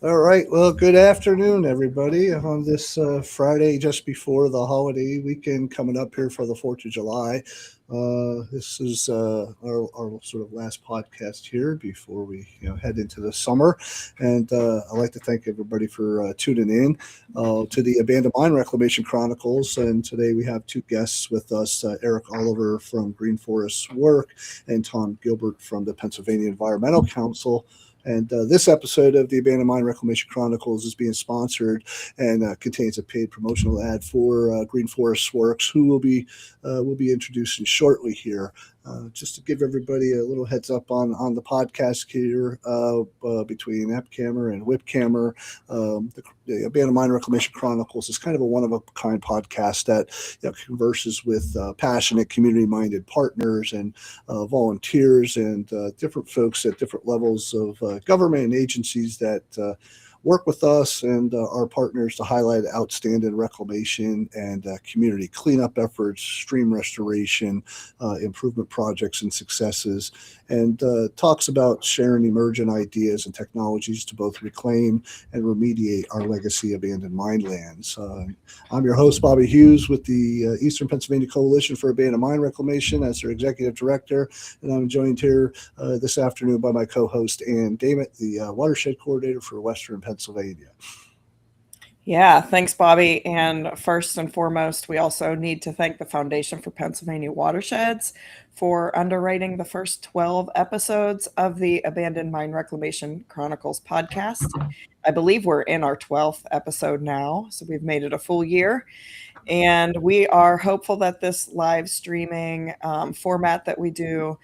All right. Well, good afternoon, everybody. On this Friday, just before the holiday weekend coming up here for the 4th of July. This is our sort of last podcast here before we head into the summer. And I'd like to thank everybody for tuning in to the Abandoned Mine Reclamation Chronicles. And today we have two guests with us, Eric Oliver from Green Forest Work and Tom Gilbert from the Pennsylvania Environmental Council. And this episode of the Abandoned Mine Reclamation Chronicles is being sponsored and contains a paid promotional ad for Green Forest Works, who will be introducing shortly here. Just to give everybody a little heads up on the podcast here, between AppCamera and WhipCamera, the Abandoned Mine Reclamation Chronicles is kind of a one-of-a-kind podcast that converses with passionate, community-minded partners and volunteers and different folks at different levels of government and agencies that work with us and our partners to highlight outstanding reclamation and community cleanup efforts, stream restoration, improvement projects and successes, and talks about sharing emergent ideas and technologies to both reclaim and remediate our legacy abandoned mine lands. I'm your host, Bobby Hughes, with the Eastern Pennsylvania Coalition for Abandoned Mine Reclamation as their executive director, and I'm joined here this afternoon by my co-host, Ann Damett, the watershed coordinator for Western Pennsylvania. Yeah, thanks, Bobby. And first and foremost, we also need to thank the Foundation for Pennsylvania Watersheds for underwriting the first 12 episodes of the Abandoned Mine Reclamation Chronicles podcast. I believe we're in our 12th episode now, so we've made it a full year. And we are hopeful that this live streaming format that we do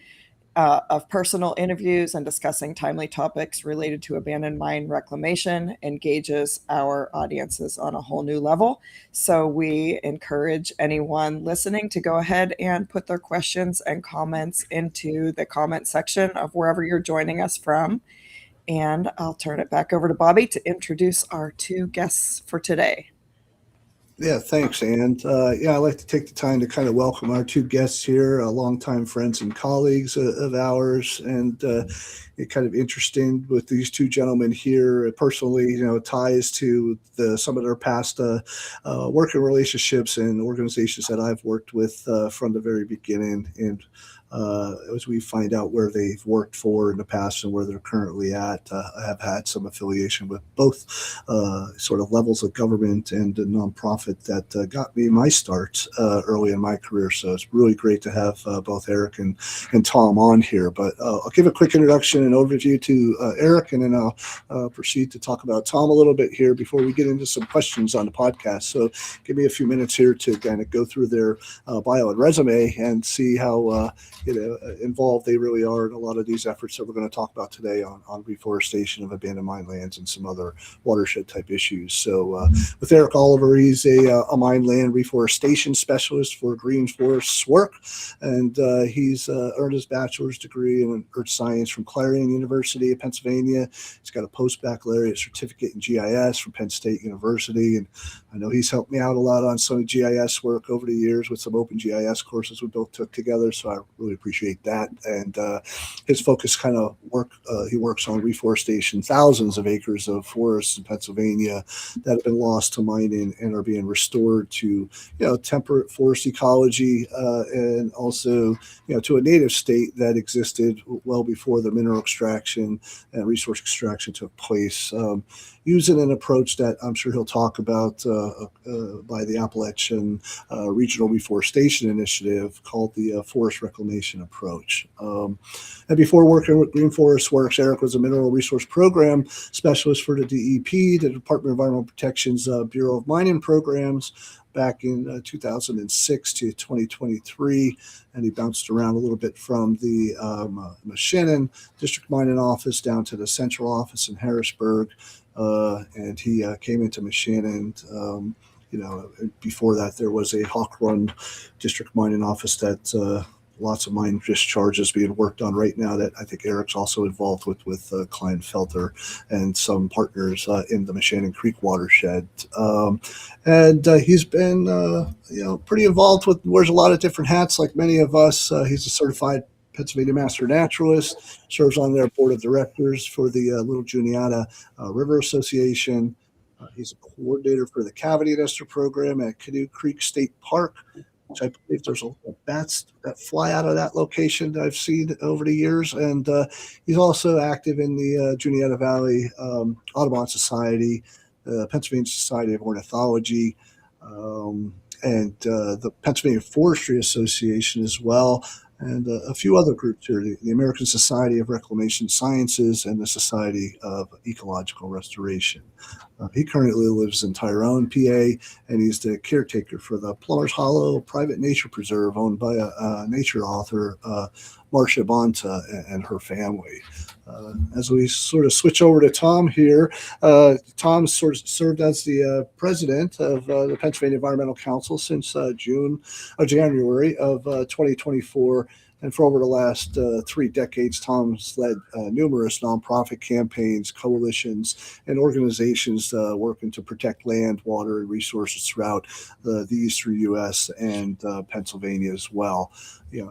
of personal interviews and discussing timely topics related to abandoned mine reclamation engages our audiences on a whole new level. So we encourage anyone listening to go ahead and put their questions and comments into the comment section of wherever you're joining us from. And I'll turn it back over to Bobby to introduce our two guests for today. Yeah, thanks. And I'd like to take the time to kind of welcome our two guests here, longtime friends and colleagues of ours. And it's kind of interesting with these two gentlemen here, personally, ties to some of their past working relationships and organizations that I've worked with from the very beginning. And as we find out where they've worked for in the past and where they're currently at, I have had some affiliation with both sort of levels of government and the nonprofit that got me my start early in my career. So it's really great to have both Eric and Tom on here. But I'll give a quick introduction and overview to Eric, and then I'll proceed to talk about Tom a little bit here before we get into some questions on the podcast. So give me a few minutes here to kind of go through their bio and resume and see how involved they really are in a lot of these efforts that we're going to talk about today on reforestation of abandoned mine lands and some other watershed type issues. So with Eric Oliver, he's a mine land reforestation specialist for Green Forest Work, and he's earned his bachelor's degree in earth science from Clarion University of Pennsylvania. He's got a post-baccalaureate certificate in GIS from Penn State University, and I know he's helped me out a lot on some GIS work over the years with some open GIS courses we both took together, so I really appreciate that. And his focus kind of he works on reforestation, thousands of acres of forests in Pennsylvania that have been lost to mining and are being restored to temperate forest ecology, and also to a native state that existed well before the mineral extraction and resource extraction took place, using an approach that I'm sure he'll talk about by the Appalachian Regional Reforestation Initiative called the Forest Reclamation Approach. And before working with Green Forest Works, Eric was a mineral resource program specialist for the DEP, the Department of Environmental Protection's Bureau of Mining Programs, back in 2006 to 2023, and he bounced around a little bit from the Moshannon District Mining Office down to the central office in Harrisburg, and he came into Moshannon. Before that, there was a Hawk Run District Mining Office that lots of mine discharges being worked on right now that I think Eric's also involved with Kleinfelter and some partners in the Moshannon Creek watershed. And he's been, pretty involved wears a lot of different hats like many of us. He's a certified Pennsylvania Master Naturalist, serves on their board of directors for the Little Juniata River Association. He's a coordinator for the Cavity Nester program at Canoe Creek State Park, which I believe there's a lot of bats that fly out of that location that I've seen over the years. And he's also active in the Juniata Valley Audubon Society, Pennsylvania Society of Ornithology, and the Pennsylvania Forestry Association as well, and a few other groups here, the American Society of Reclamation Sciences and the Society of Ecological Restoration. He currently lives in Tyrone, PA, and he's the caretaker for the Plummer's Hollow Private Nature Preserve owned by a nature author, Marcia Bonta, and her family. As we sort of switch over to Tom here, Tom sort of served as the president of the Pennsylvania Environmental Council since January of 2024. And for over the last 3 decades, Tom's led numerous nonprofit campaigns, coalitions, and organizations working to protect land, water, and resources throughout the eastern U.S. and Pennsylvania as well.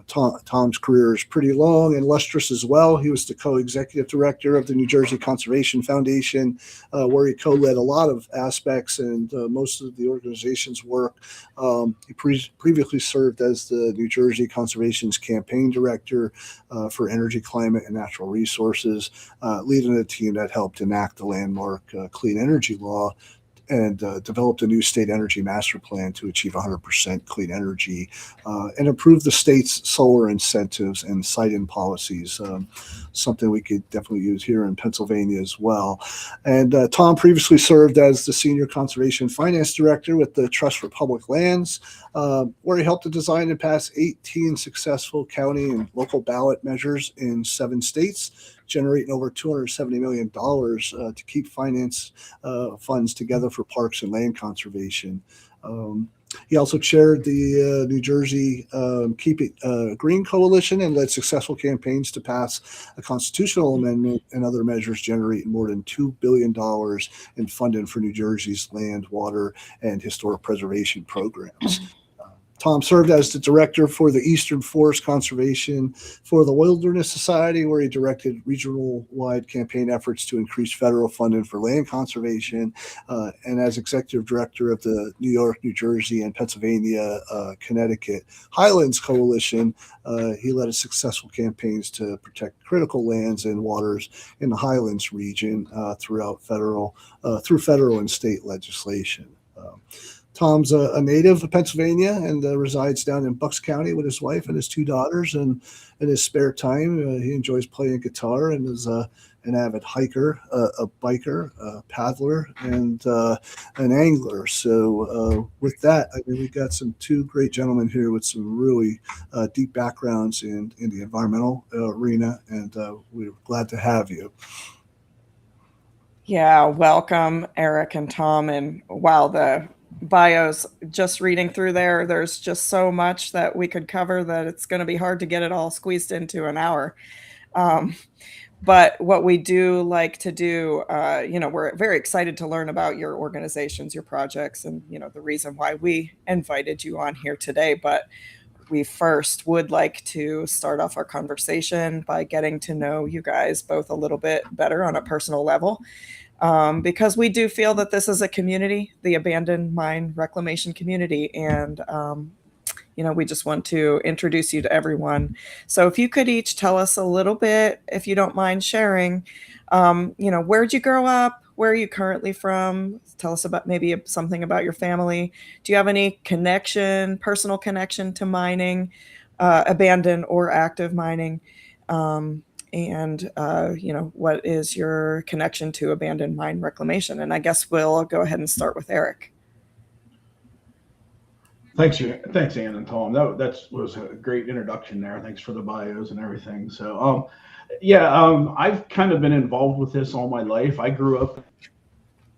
Tom's career is pretty long and lustrous as well. He was the co-executive director of the New Jersey Conservation Foundation, where he co-led a lot of aspects and most of the organization's work. He previously served as the New Jersey Conservation's campaign director for energy, climate, and natural resources, leading a team that helped enact the landmark clean energy law and developed a new state energy master plan to achieve 100% clean energy and improve the state's solar incentives and site-in policies, something we could definitely use here in Pennsylvania as well. And Tom previously served as the Senior Conservation Finance Director with the Trust for Public Lands, where he helped to design and pass 18 successful county and local ballot measures in 7 states, generating over $270 million to keep finance funds together for parks and land conservation. He also chaired the New Jersey Keep It Green Coalition and led successful campaigns to pass a constitutional amendment and other measures generating more than $2 billion in funding for New Jersey's land, water, and historic preservation programs. Tom served as the director for the Eastern Forest Conservation for the Wilderness Society, where he directed regional-wide campaign efforts to increase federal funding for land conservation, and as executive director of the New York, New Jersey, and Pennsylvania, Connecticut Highlands Coalition. He led successful campaigns to protect critical lands and waters in the Highlands region through federal and state legislation. Tom's a native of Pennsylvania and resides down in Bucks County with his wife and his 2 daughters. And in his spare time, he enjoys playing guitar and is an avid hiker, a biker, a paddler, and an angler. So with that, I mean, we've got 2 great gentlemen here with some really deep backgrounds in the environmental arena, and we're glad to have you. Yeah, welcome, Eric and Tom. And wow, the bios, just reading through there's just so much that we could cover that it's going to be hard to get it all squeezed into an hour. But what we do like to do, we're very excited to learn about your organizations, your projects, and, the reason why we invited you on here today. But we first would like to start off our conversation by getting to know you guys both a little bit better on a personal level. Because we do feel that this is a community, the abandoned mine reclamation community, and we just want to introduce you to everyone. So if you could each tell us a little bit, if you don't mind sharing, where'd you grow up? Where are you currently from? Tell us about maybe something about your family. Do you have any personal connection to mining, abandoned or active mining? And what is your connection to abandoned mine reclamation? And I guess we'll go ahead and start with Eric. Thanks, Ann and Tom. That was a great introduction there. Thanks for the bios and everything. So, I've kind of been involved with this all my life. I grew up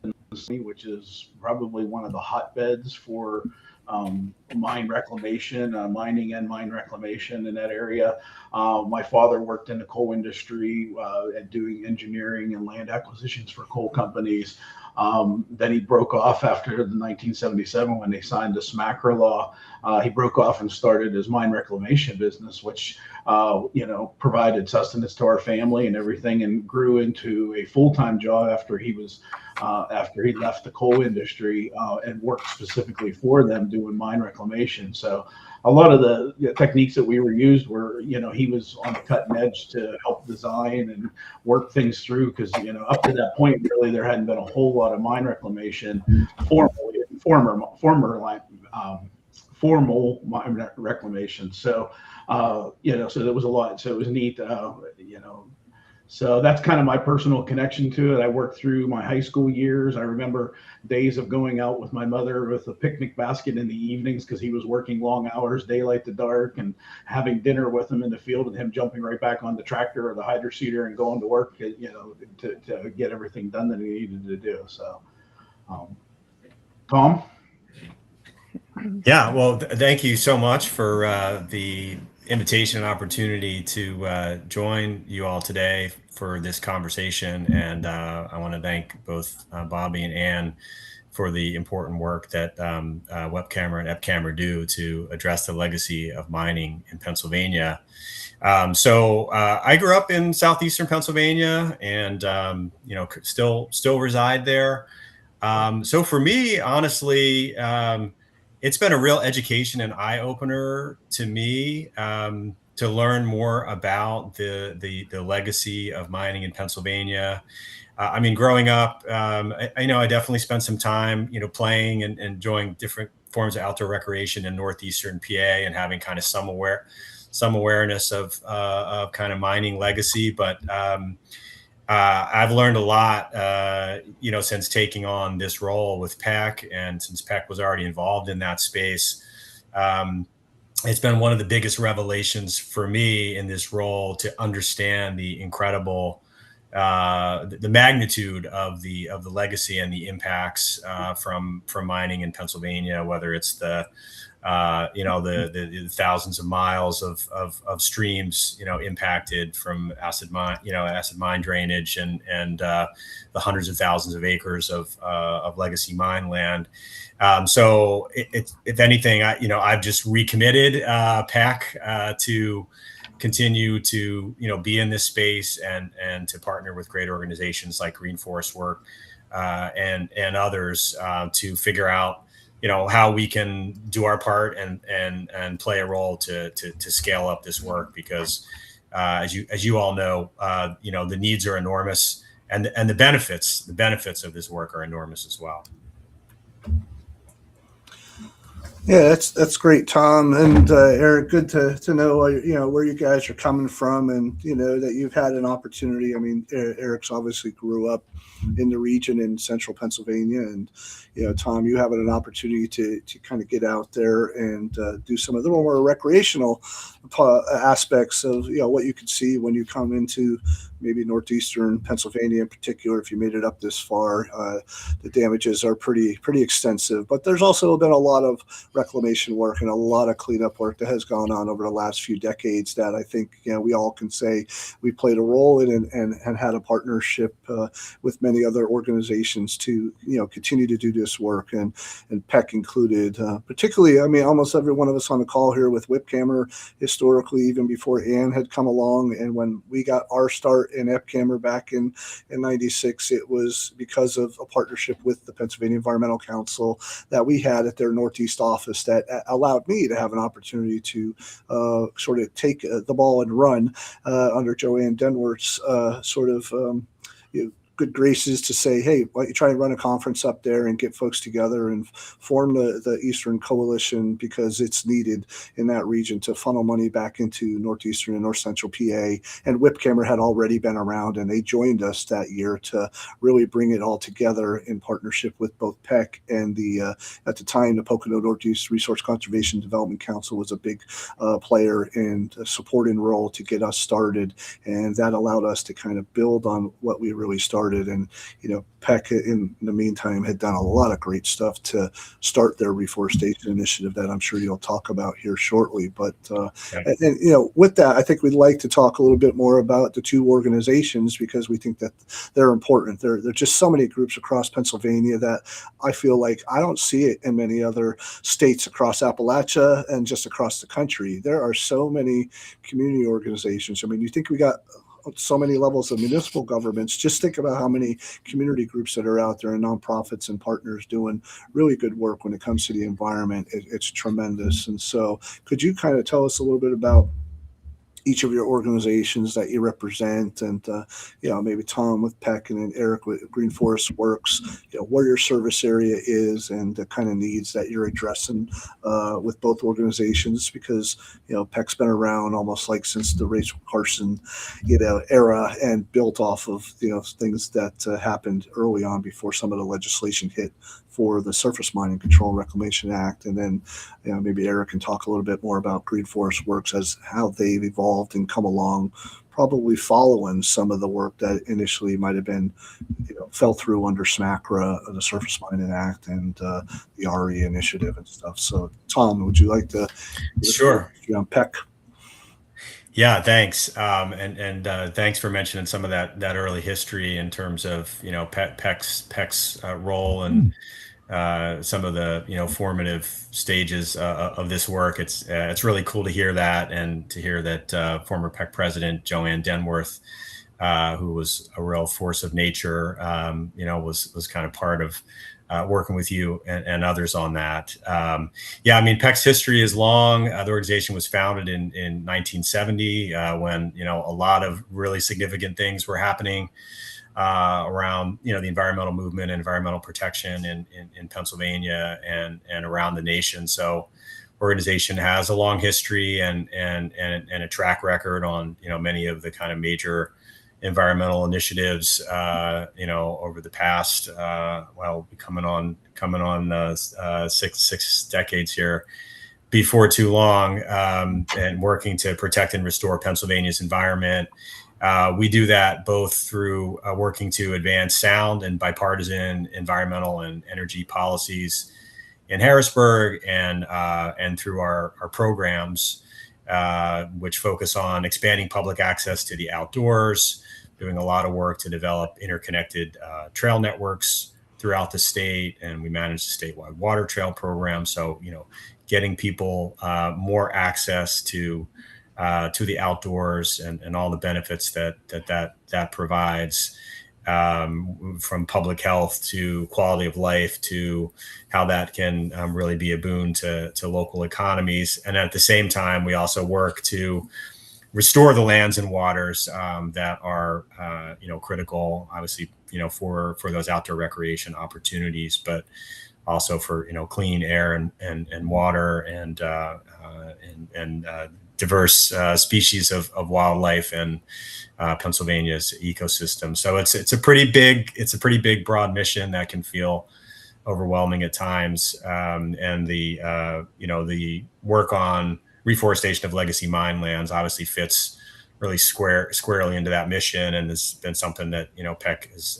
in the city, which is probably one of the hotbeds for mine reclamation, mining and mine reclamation in that area. My father worked in the coal industry and doing engineering and land acquisitions for coal companies. Then he broke off after the 1977 when they signed the SMACRA law. He broke off and started his mine reclamation business, which provided sustenance to our family and everything, and grew into a full-time job after he left the coal industry and worked specifically for them doing mine reclamation. So a lot of the techniques that we were used were, he was on the cutting edge to help design and work things through, because, up to that point, really, there hadn't been a whole lot of mine reclamation formal mine reclamation. So, so there was a lot. So it was neat, So that's kind of my personal connection to it. I worked through my high school years. I remember days of going out with my mother with a picnic basket in the evenings, because he was working long hours, daylight to dark, and having dinner with him in the field, and him jumping right back on the tractor or the hydro seeder and going to work, to get everything done that he needed to do. So, Tom? Yeah, well, thank you so much for the invitation and opportunity to join you all today for this conversation. And I want to thank both Bobby and Ann for the important work that Webcamera and Epcamera do to address the legacy of mining in Pennsylvania. So I grew up in southeastern Pennsylvania, and still reside there. So for me, honestly, it's been a real education and eye opener to me to learn more about the legacy of mining in Pennsylvania. Growing up, I definitely spent some time, playing and enjoying different forms of outdoor recreation in northeastern PA, and having kind of some awareness of kind of mining legacy. But I've learned a lot, since taking on this role with PEC, and since PEC was already involved in that space. It's been one of the biggest revelations for me in this role to understand the incredible, the magnitude of the legacy and the impacts from mining in Pennsylvania, whether it's the thousands of miles of streams, impacted from acid mine drainage, and the hundreds of thousands of acres of legacy mine land. So if anything, I've just recommitted PAC to continue to be in this space, and to partner with great organizations like Green Forest Work and others to figure out how we can do our part and play a role to scale up this work, because as you all know, the needs are enormous, and the benefits of this work are enormous as well. Yeah, that's great, Tom and Eric. Good to know where you guys are coming from, and that you've had an opportunity. I mean, Eric's obviously grew up in the region in central Pennsylvania, and Tom, you having an opportunity to kind of get out there and do some of the more recreational aspects of what you could see when you come into maybe northeastern Pennsylvania in particular. If you made it up this far, the damages are pretty extensive. But there's also been a lot of reclamation work and a lot of cleanup work that has gone on over the last few decades that I think we all can say we played a role in, and had a partnership with many other organizations to continue to do this work, and PEC included. Particularly, I mean, almost every one of us on the call here with Webcamera, historically, even before Ann had come along, and when we got our start in Epcamera back in 96, it was because of a partnership with the Pennsylvania Environmental Council that we had at their Northeast office that allowed me to have an opportunity to sort of take the ball and run under Joanne Denworth's good graces to say, hey, why don't you try and run a conference up there and get folks together and form the Eastern Coalition, because it's needed in that region to funnel money back into northeastern and north central PA. And Webcamera had already been around, and they joined us that year to really bring it all together in partnership with both PEC and the at the time the Pocono Northeast Resource Conservation Development Council was a big player and supporting role to get us started, and that allowed us to kind of build on what we really started started. And, Peck in the meantime had done a lot of great stuff to start their reforestation initiative that I'm sure you'll talk about here shortly. But, with that, I think we'd like to talk a little bit more about the two organizations because we think that they're important. There are just so many groups across Pennsylvania that I feel like I don't see it in many other states across Appalachia and just across the country. There are so many community organizations. I mean, you think we got so many levels of municipal governments. Just think about how many community groups that are out there and nonprofits and partners doing really good work when it comes to the environment. It's tremendous. And so could you kind of tell us a little bit about each of your organizations that you represent, and maybe Tom with Peck and then Eric with Green Forest Works, where your service area is and the kind of needs that you're addressing with both organizations, because Peck's been around almost like since the Rachel Carson era and built off of things that happened early on before some of the legislation hit for the Surface Mining Control Reclamation Act. And then maybe Eric can talk a little bit more about Green Forest Works as how they've evolved and come along, probably following some of the work that initially might have been fell through under SMACRA, the Surface Mining Act, and the RE initiative and stuff. So Tom, would you like to Sure. On Peck? Yeah, thanks. And thanks for mentioning some of that early history in terms of Peck's role and some of the formative stages of this work. It's really cool to hear that, and to hear that former Peck president Joanne Denworth, who was a real force of nature, was kind of part of working with you and others on that. Peck's history is long. The organization was founded in 1970 when a lot of really significant things were happening around the environmental movement and environmental protection in Pennsylvania and around the nation. So organization has a long history and a track record on many of the kind of major environmental initiatives over the past coming on 6 decades here, before too long, and working to protect and restore Pennsylvania's environment. We do that both through working to advance sound and bipartisan environmental and energy policies in Harrisburg, and through our programs, which focus on expanding public access to the outdoors, doing a lot of work to develop interconnected trail networks throughout the state. And we manage the statewide water trail program. So, getting people more access to the outdoors and all the benefits that provides, from public health to quality of life, to how that can really be a boon to local economies. And at the same time, we also work to restore the lands and waters that are critical, obviously, for those outdoor recreation opportunities, but also for clean air and water and diverse species of wildlife and Pennsylvania's ecosystem. So it's a pretty big, broad mission that can feel overwhelming at times. And the work on reforestation of legacy mine lands obviously fits really squarely into that mission, and has been something that Peck has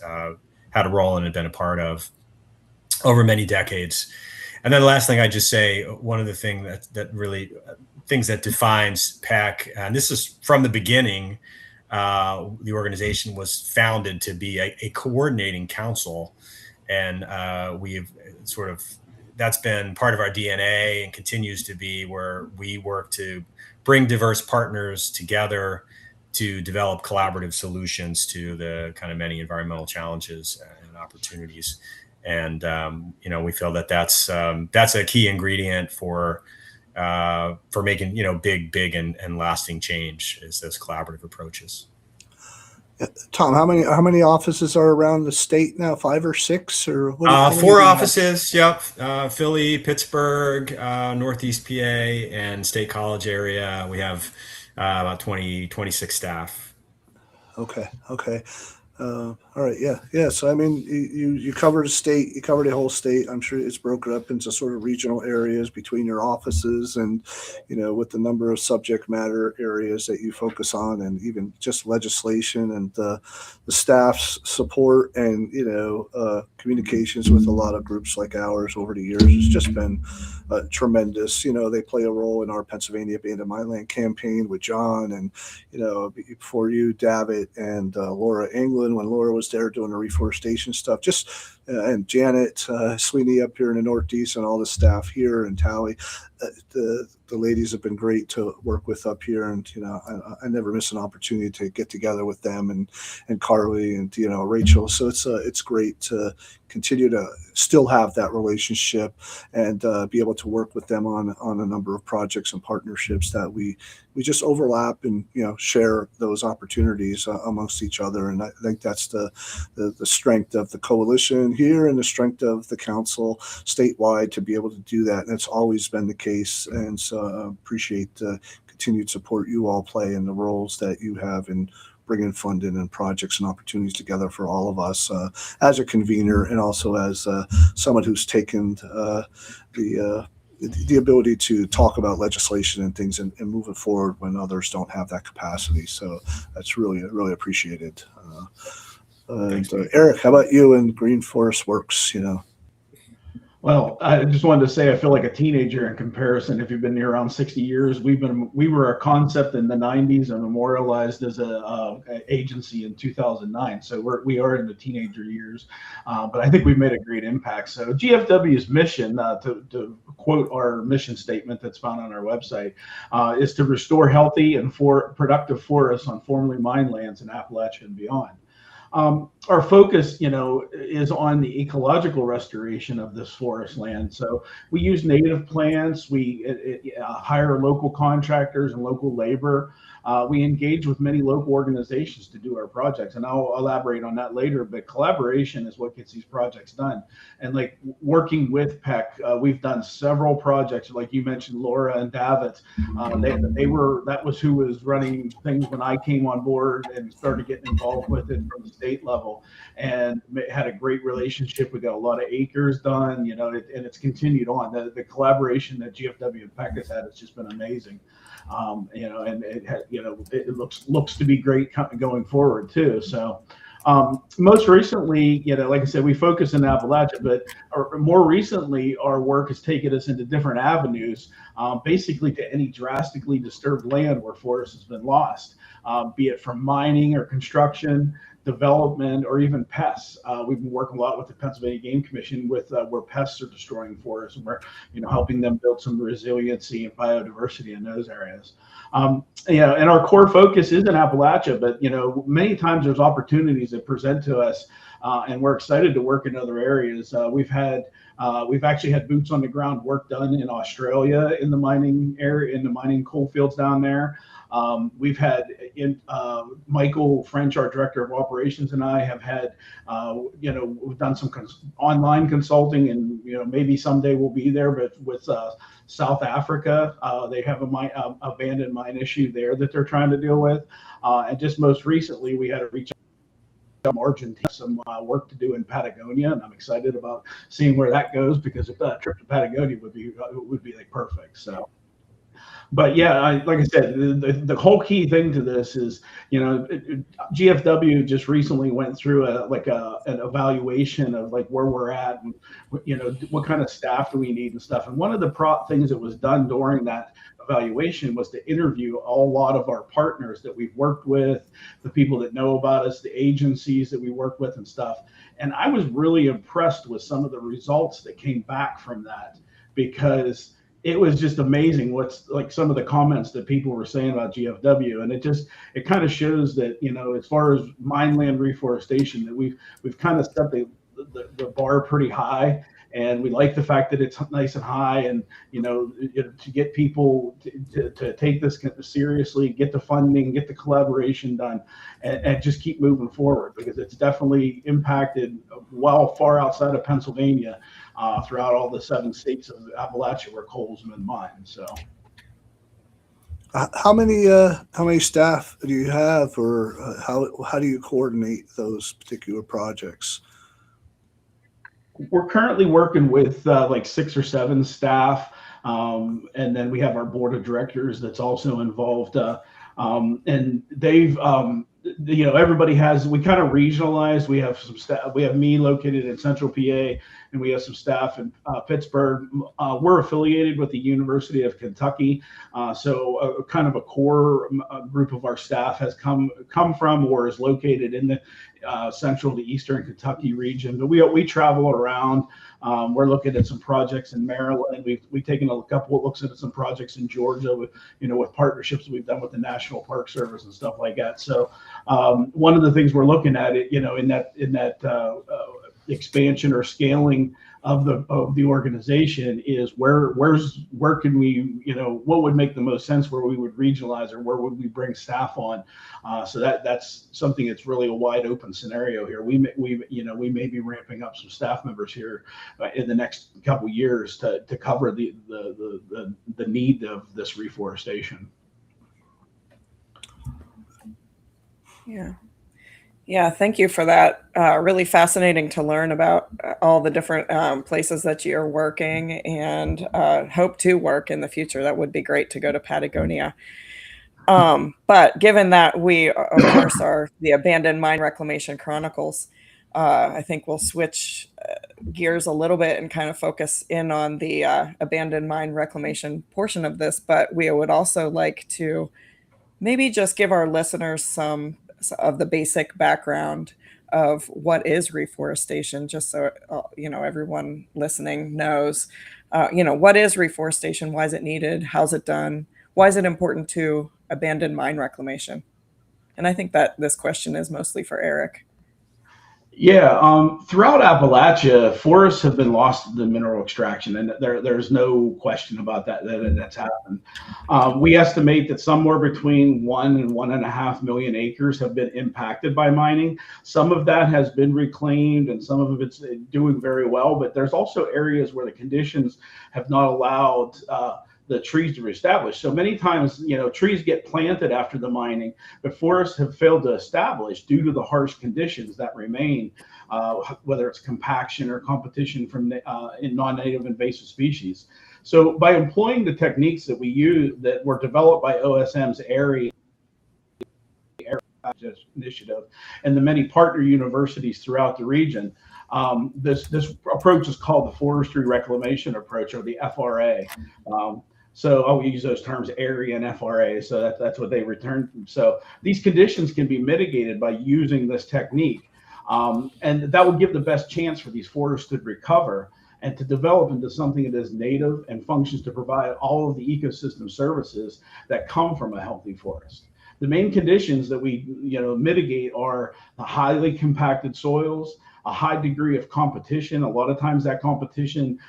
had a role in and been a part of over many decades. And then the last thing I just say, one of the things that defines Peck, and this is from the beginning, the organization was founded to be a coordinating council, and that's been part of our DNA and continues to be, where we work to bring diverse partners together to develop collaborative solutions to the kind of many environmental challenges and opportunities. And we feel that that's a key ingredient for making big and lasting change, is those collaborative approaches. Tom, how many offices are around the state now? 5 or 6, or what? 4 offices. Yep, Philly, Pittsburgh, Northeast PA, and State College area. We have about 26 staff. Okay. All right, yeah. So I mean, you covered a state, you covered a whole state. I'm sure it's broken up into sort of regional areas between your offices, and with the number of subject matter areas that you focus on, and even just legislation and the staff's support, and communications with a lot of groups like ours over the years has just been tremendous. They play a role in our Pennsylvania Abandoned Mineland campaign with John, and before you, Davitt, and Laura England, when Laura was there doing the reforestation stuff, and Janet Sweeney up here in the Northeast, and all the staff here, and Tally. The ladies have been great to work with up here, and I never miss an opportunity to get together with them, and Carly, and Rachel. So it's great to continue to still have that relationship, and be able to work with them on a number of projects and partnerships that we just overlap, and share those opportunities amongst each other. And I think that's the strength of the coalition here, and the strength of the council statewide to be able to do that. And it's always been the case. And so appreciate the continued support you all play in the roles that you have in bringing funding and projects and opportunities together for all of us, as a convener, and also as someone who's taken the ability to talk about legislation and things, and move it forward when others don't have that capacity. So that's really, really appreciated. Eric, how about you and Green Forest Works? Well, I just wanted to say I feel like a teenager in comparison. If you've been here around 60 years, we were a concept in the 90s and memorialized as a agency in 2009. So we are in the teenager years, but I think we've made a great impact. So GFW's mission, to quote our mission statement that's found on our website, is to restore healthy and productive forests on formerly mined lands in Appalachia and beyond. Our focus, is on the ecological restoration of this forest land. So we use native plants, we hire local contractors and local labor. We engage with many local organizations to do our projects, and I'll elaborate on that later, but collaboration is what gets these projects done. And like working with PEC, we've done several projects, like you mentioned, Laura and Davitt. That was who was running things when I came on board and started getting involved with it from the state level, and had a great relationship. We got a lot of acres done, and it's continued on. The collaboration that GFW and PEC has had has just been amazing. And it looks to be great going forward too. So most recently, like I said, we focus in Appalachia, but more recently, our work has taken us into different avenues, basically to any drastically disturbed land where forest has been lost, be it from mining or construction, development, or even pests. We've been working a lot with the Pennsylvania Game Commission with where pests are destroying forests, and we're helping them build some resiliency and biodiversity in those areas. And our core focus is in Appalachia, but many times there's opportunities that present to us, and we're excited to work in other areas. We've actually had boots on the ground work done in Australia in the mining area, in the mining coal fields down there. We've had Michael French, our director of operations, and I have had, we've done some online consulting, and maybe someday we'll be there. But with South Africa, they have a abandoned mine issue there that they're trying to deal with. And just most recently, we had to reach out to Argentina, some work to do in Patagonia, and I'm excited about seeing where that goes, because if that trip to Patagonia would be like perfect. So. But yeah, like I said, the whole key thing to this is, GFW just recently went through an evaluation of like where we're at, and what kind of staff do we need and stuff. And one of the things that was done during that evaluation was to interview a lot of our partners that we've worked with, the people that know about us, the agencies that we work with and stuff. And I was really impressed with some of the results that came back from that, because it was just amazing what's like some of the comments that people were saying about GFW. And it kind of shows that, as far as mine land reforestation, that we've kind of set the bar pretty high. And we like the fact that it's nice and high, and to get people to take this seriously, get the funding, get the collaboration done, and just keep moving forward, because it's definitely impacted far outside of Pennsylvania, throughout all the 7 states of Appalachia where coal's been mined. So. How many staff do you have, or how do you coordinate those particular projects? We're currently working with like 6 or 7 staff, and then we have our board of directors that's also involved. And they've, everybody has. We kind of regionalized. We have some staff. We have me located in Central PA, and we have some staff in Pittsburgh. We're affiliated with the University of Kentucky, so kind of a core group of our staff has come from or is located in the central to eastern Kentucky region. But we travel around. We're looking at some projects in Maryland. We've taken a couple of looks at some projects in Georgia with partnerships we've done with the National Park Service and stuff like that. So one of the things we're looking at in that expansion or scaling of the organization is where can we, what would make the most sense, where we would regionalize or where would we bring staff on. So that's something that's really a wide open scenario here. We may be ramping up some staff members here in the next couple of years to cover the need of this reforestation. Yeah, thank you for that. Really fascinating to learn about all the different places that you're working and hope to work in the future. That would be great to go to Patagonia. But given that we, of course, are the Abandoned Mine Reclamation Chronicles, I think we'll switch gears a little bit and kind of focus in on the abandoned mine reclamation portion of this. But we would also like to maybe just give our listeners some of the basic background of what is reforestation, just so everyone listening knows, what is reforestation, why is it needed, how's it done, why is it important to abandoned mine reclamation? And I think that this question is mostly for Eric. Yeah, throughout Appalachia, forests have been lost to mineral extraction, and there's no question about that's happened. We estimate that somewhere between 1 and 1.5 million acres have been impacted by mining. Some of that has been reclaimed, and some of it's doing very well. But there's also areas where the conditions have not allowed the trees to reestablish. So many times, trees get planted after the mining, but forests have failed to establish due to the harsh conditions that remain, whether it's compaction or competition from in non-native invasive species. So by employing the techniques that we use that were developed by OSM's area initiative and the many partner universities throughout the region, this approach is called the forestry reclamation approach, or the FRA. So I'll use those terms, area and FRA. So that's what they return from. So these conditions can be mitigated by using this technique. And that will give the best chance for these forests to recover and to develop into something that is native and functions to provide all of the ecosystem services that come from a healthy forest. The main conditions that we mitigate are the highly compacted soils, a high degree of competition. A lot of times that competition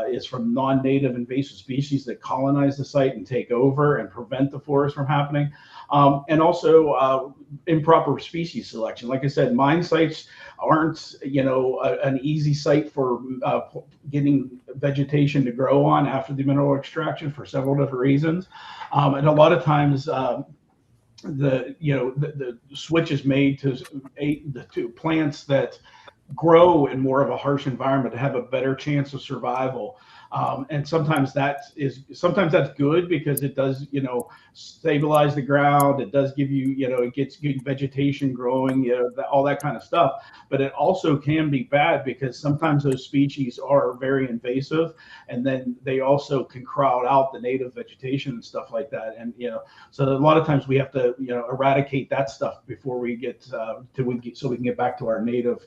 is from non-native invasive species that colonize the site and take over and prevent the forest from happening. And also improper species selection. Like I said, mine sites aren't, an easy site for getting vegetation to grow on after the mineral extraction for several different reasons. And a lot of times the switch is made to plants that grow in more of a harsh environment to have a better chance of survival. And sometimes that's good because it does, stabilize the ground. It does give you, it gets good vegetation growing, all that kind of stuff. But it also can be bad because sometimes those species are very invasive, and then they also can crowd out the native vegetation and stuff like that. And so a lot of times we have to, eradicate that stuff before we get so we can get back to our native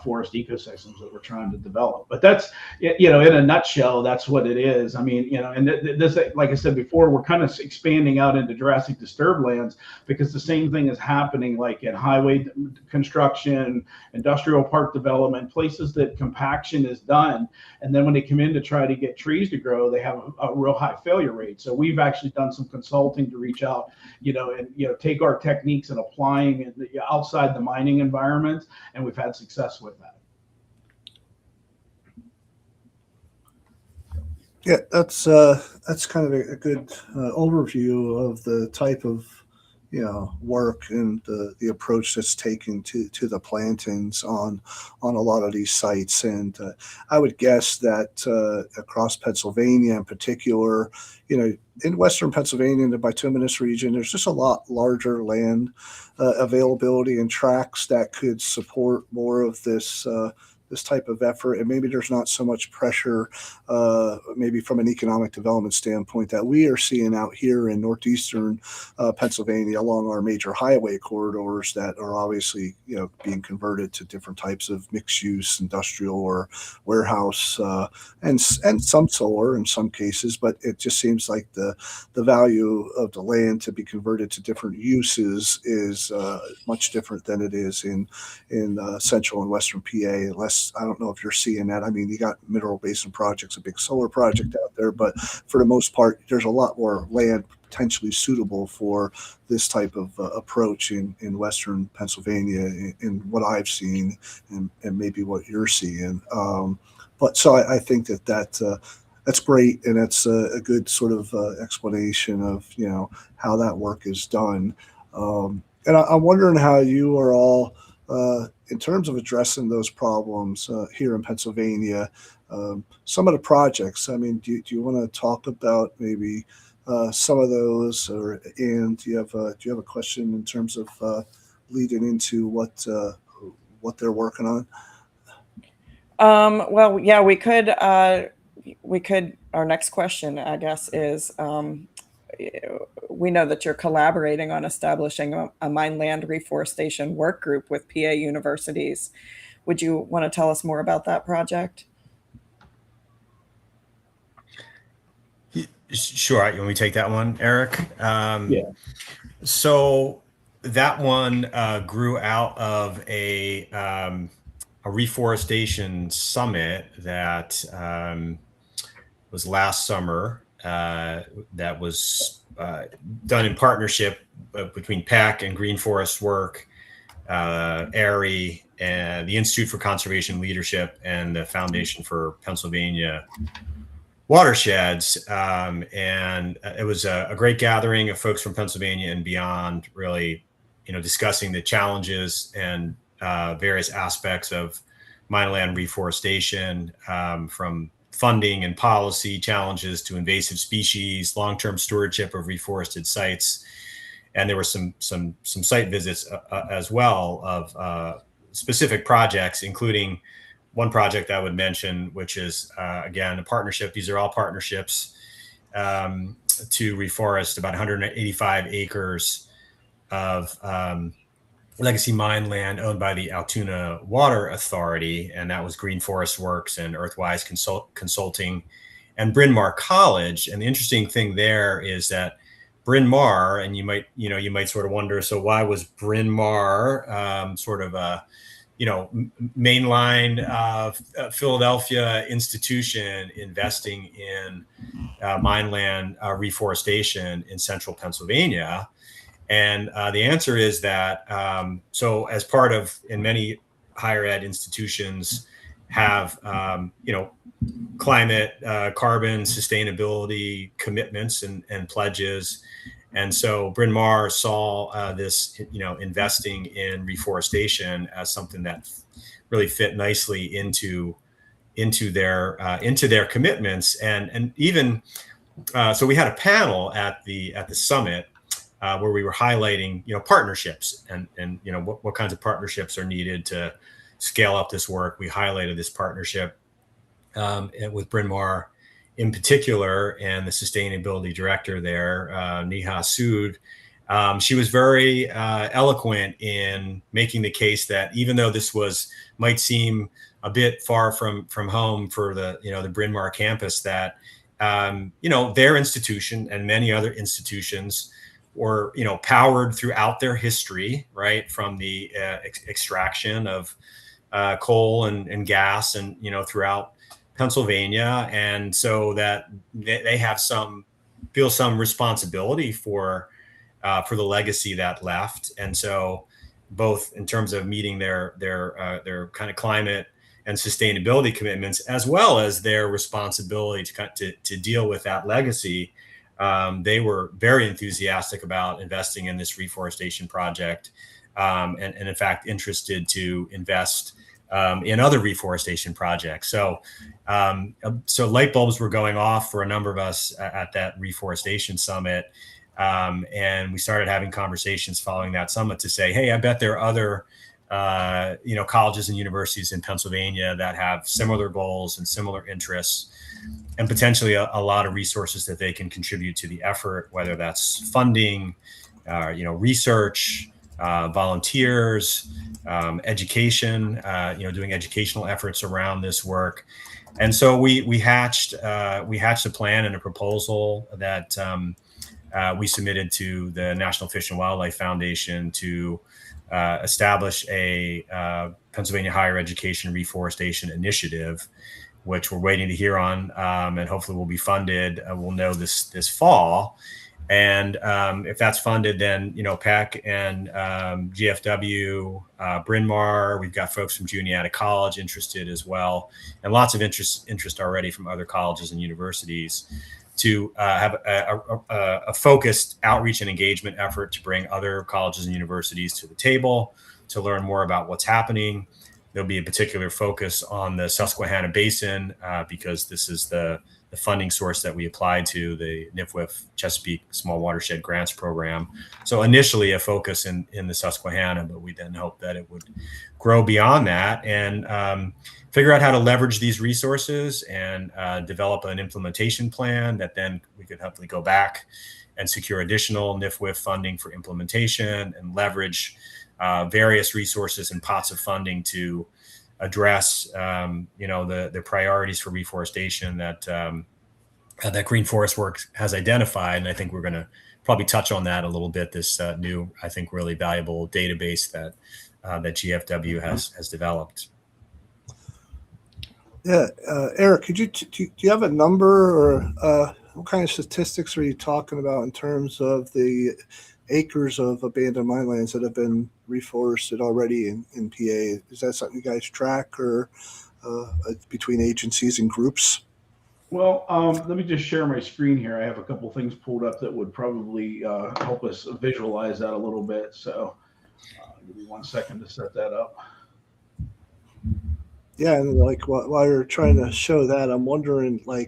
forest ecosystems that we're trying to develop. But that's, in a nutshell, that's what it is. I mean, and this, like I said before, we're kind of expanding out into Jurassic disturbed lands because the same thing is happening like in highway construction, industrial park development, places that compaction is done. And then when they come in to try to get trees to grow, they have a real high failure rate. So we've actually done some consulting to reach out, and take our techniques and applying it outside the mining environment, and we've had success with that. Yeah, that's kind of a good overview of the type of work and the approach that's taken to the plantings on a lot of these sites. And I would guess that across Pennsylvania in particular, in Western Pennsylvania in the bituminous region, there's just a lot larger land availability and tracts that could support more of this type of effort, and maybe there's not so much pressure, maybe from an economic development standpoint, that we are seeing out here in northeastern Pennsylvania along our major highway corridors that are obviously being converted to different types of mixed use industrial or warehouse, and some solar in some cases. But it just seems like the value of the land to be converted to different uses is much different than it is in central and western PA. Unless, I don't know if you're seeing that. I mean, you got Mineral Basin Project's a big solar project out there, but for the most part, there's a lot more land potentially suitable for this type of approach in western Pennsylvania in what I've seen, and maybe what you're seeing. But so I think that's great, and that's a good sort of explanation of how that work is done. And I'm wondering how you are all, in terms of addressing those problems here in Pennsylvania. Some of the projects. I mean, do you want to talk about maybe some of those, and do you have a question in terms of leading into what they're working on? Well, yeah, we could. Our next question, I guess, is we know that you're collaborating on establishing a mine land reforestation work group with PA universities. Would you want to tell us more about that project? Sure. You want me to take that one, Eric? Yeah. So that one grew out of a reforestation summit that was last summer. That was done in partnership between PAC and Green Forest Work, ARI, and the Institute for Conservation Leadership, and the Foundation for Pennsylvania Watersheds. And it was a great gathering of folks from Pennsylvania and beyond, really, discussing the challenges and various aspects of mine land reforestation, from funding and policy challenges to invasive species, long-term stewardship of reforested sites. And there were some site visits as well of specific projects, including one project I would mention, which is, again, a partnership. These are all partnerships to reforest about 185 acres of legacy mine land owned by the Altoona Water Authority, and that was Green Forest Works and Earthwise Consulting and Bryn Mawr College. And the interesting thing there is that Bryn Mawr, and you might sort of wonder, so why was Bryn Mawr sort of a mainline Philadelphia institution investing in mine land reforestation in central Pennsylvania? And the answer is that, so as part of, in many higher ed institutions have, climate, carbon, sustainability commitments and pledges. And so Bryn Mawr saw this, investing in reforestation as something that really fit nicely into their commitments. And even, so we had a panel at the summit, where we were highlighting, partnerships and what kinds of partnerships are needed to scale up this work. We highlighted this partnership with Bryn Mawr in particular, and the sustainability director there, Neha Sood. She was very eloquent in making the case that even though this might seem a bit far from home for the Bryn Mawr campus, that their institution and many other institutions were powered throughout their history, right, from the extraction of coal and gas and throughout Pennsylvania, and so that they have feel some responsibility for the legacy that left. And so both in terms of meeting their kind of climate and sustainability commitments, as well as their responsibility to deal with that legacy. They were very enthusiastic about investing in this reforestation project, and in fact interested to invest in other reforestation projects. So light bulbs were going off for a number of us at that reforestation summit. And we started having conversations following that summit to say, hey, I bet there are other colleges and universities in Pennsylvania that have similar goals and similar interests, and potentially a lot of resources that they can contribute to the effort, whether that's funding, research, volunteers, education, doing educational efforts around this work. And so we hatched a plan and a proposal that we submitted to the National Fish and Wildlife Foundation to establish a Pennsylvania Higher Education Reforestation Initiative, which we're waiting to hear on, and hopefully will be funded. We'll know this fall. And if that's funded, then, PEC and GFW, Bryn Mawr, we've got folks from Juniata College interested as well, and lots of interest already from other colleges and universities to have a focused outreach and engagement effort to bring other colleges and universities to the table to learn more about what's happening. There'll be a particular focus on the Susquehanna Basin because this is the funding source that we applied to, the NIFWF Chesapeake Small Watershed Grants Program. So initially a focus in the Susquehanna, but we then hope that it would grow beyond that and figure out how to leverage these resources and develop an implementation plan that then we could hopefully go back and secure additional NIFWF funding for implementation and leverage various resources and pots of funding to address, the priorities for reforestation that Green Forest Works has identified. And I think we're going to probably touch on that a little bit. This new, I think, really valuable database that GFW has developed. Yeah, Eric, do you have a number or what kind of statistics are you talking about in terms of the acres of abandoned mine lands that have been reforested already in PA? Is that something you guys track or between agencies and groups? Well, let me just share my screen here. I have a couple things pulled up that would probably help us visualize that a little bit. So give me 1 second to set that up. Yeah, and while you're trying to show that, I'm wondering, I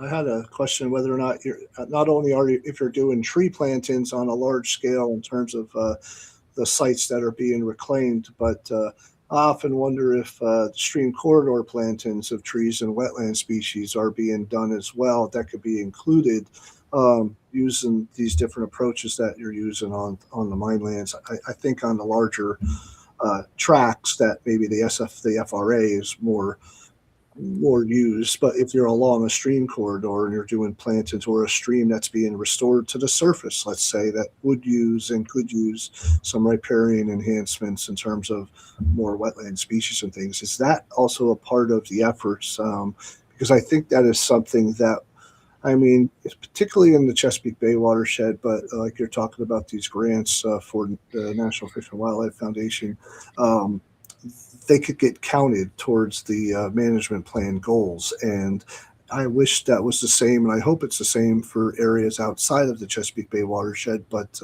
had a question whether or not if you're doing tree plantings on a large scale in terms of the sites that are being reclaimed, but I often wonder if stream corridor plantings of trees and wetland species are being done as well. That could be included using these different approaches that you're using on the mine lands. I think on the larger tracks that maybe the FRA is more used, but if you're along a stream corridor and you're doing plantings or a stream that's being restored to the surface, let's say, that would use and could use some riparian enhancements in terms of more wetland species and things, is that also a part of the efforts? Because I think that is something that, particularly in the Chesapeake Bay watershed, but like you're talking about these grants for the National Fish and Wildlife Foundation, they could get counted towards the management plan goals. And I wish that was the same, and I hope it's the same for areas outside of the Chesapeake Bay watershed. But,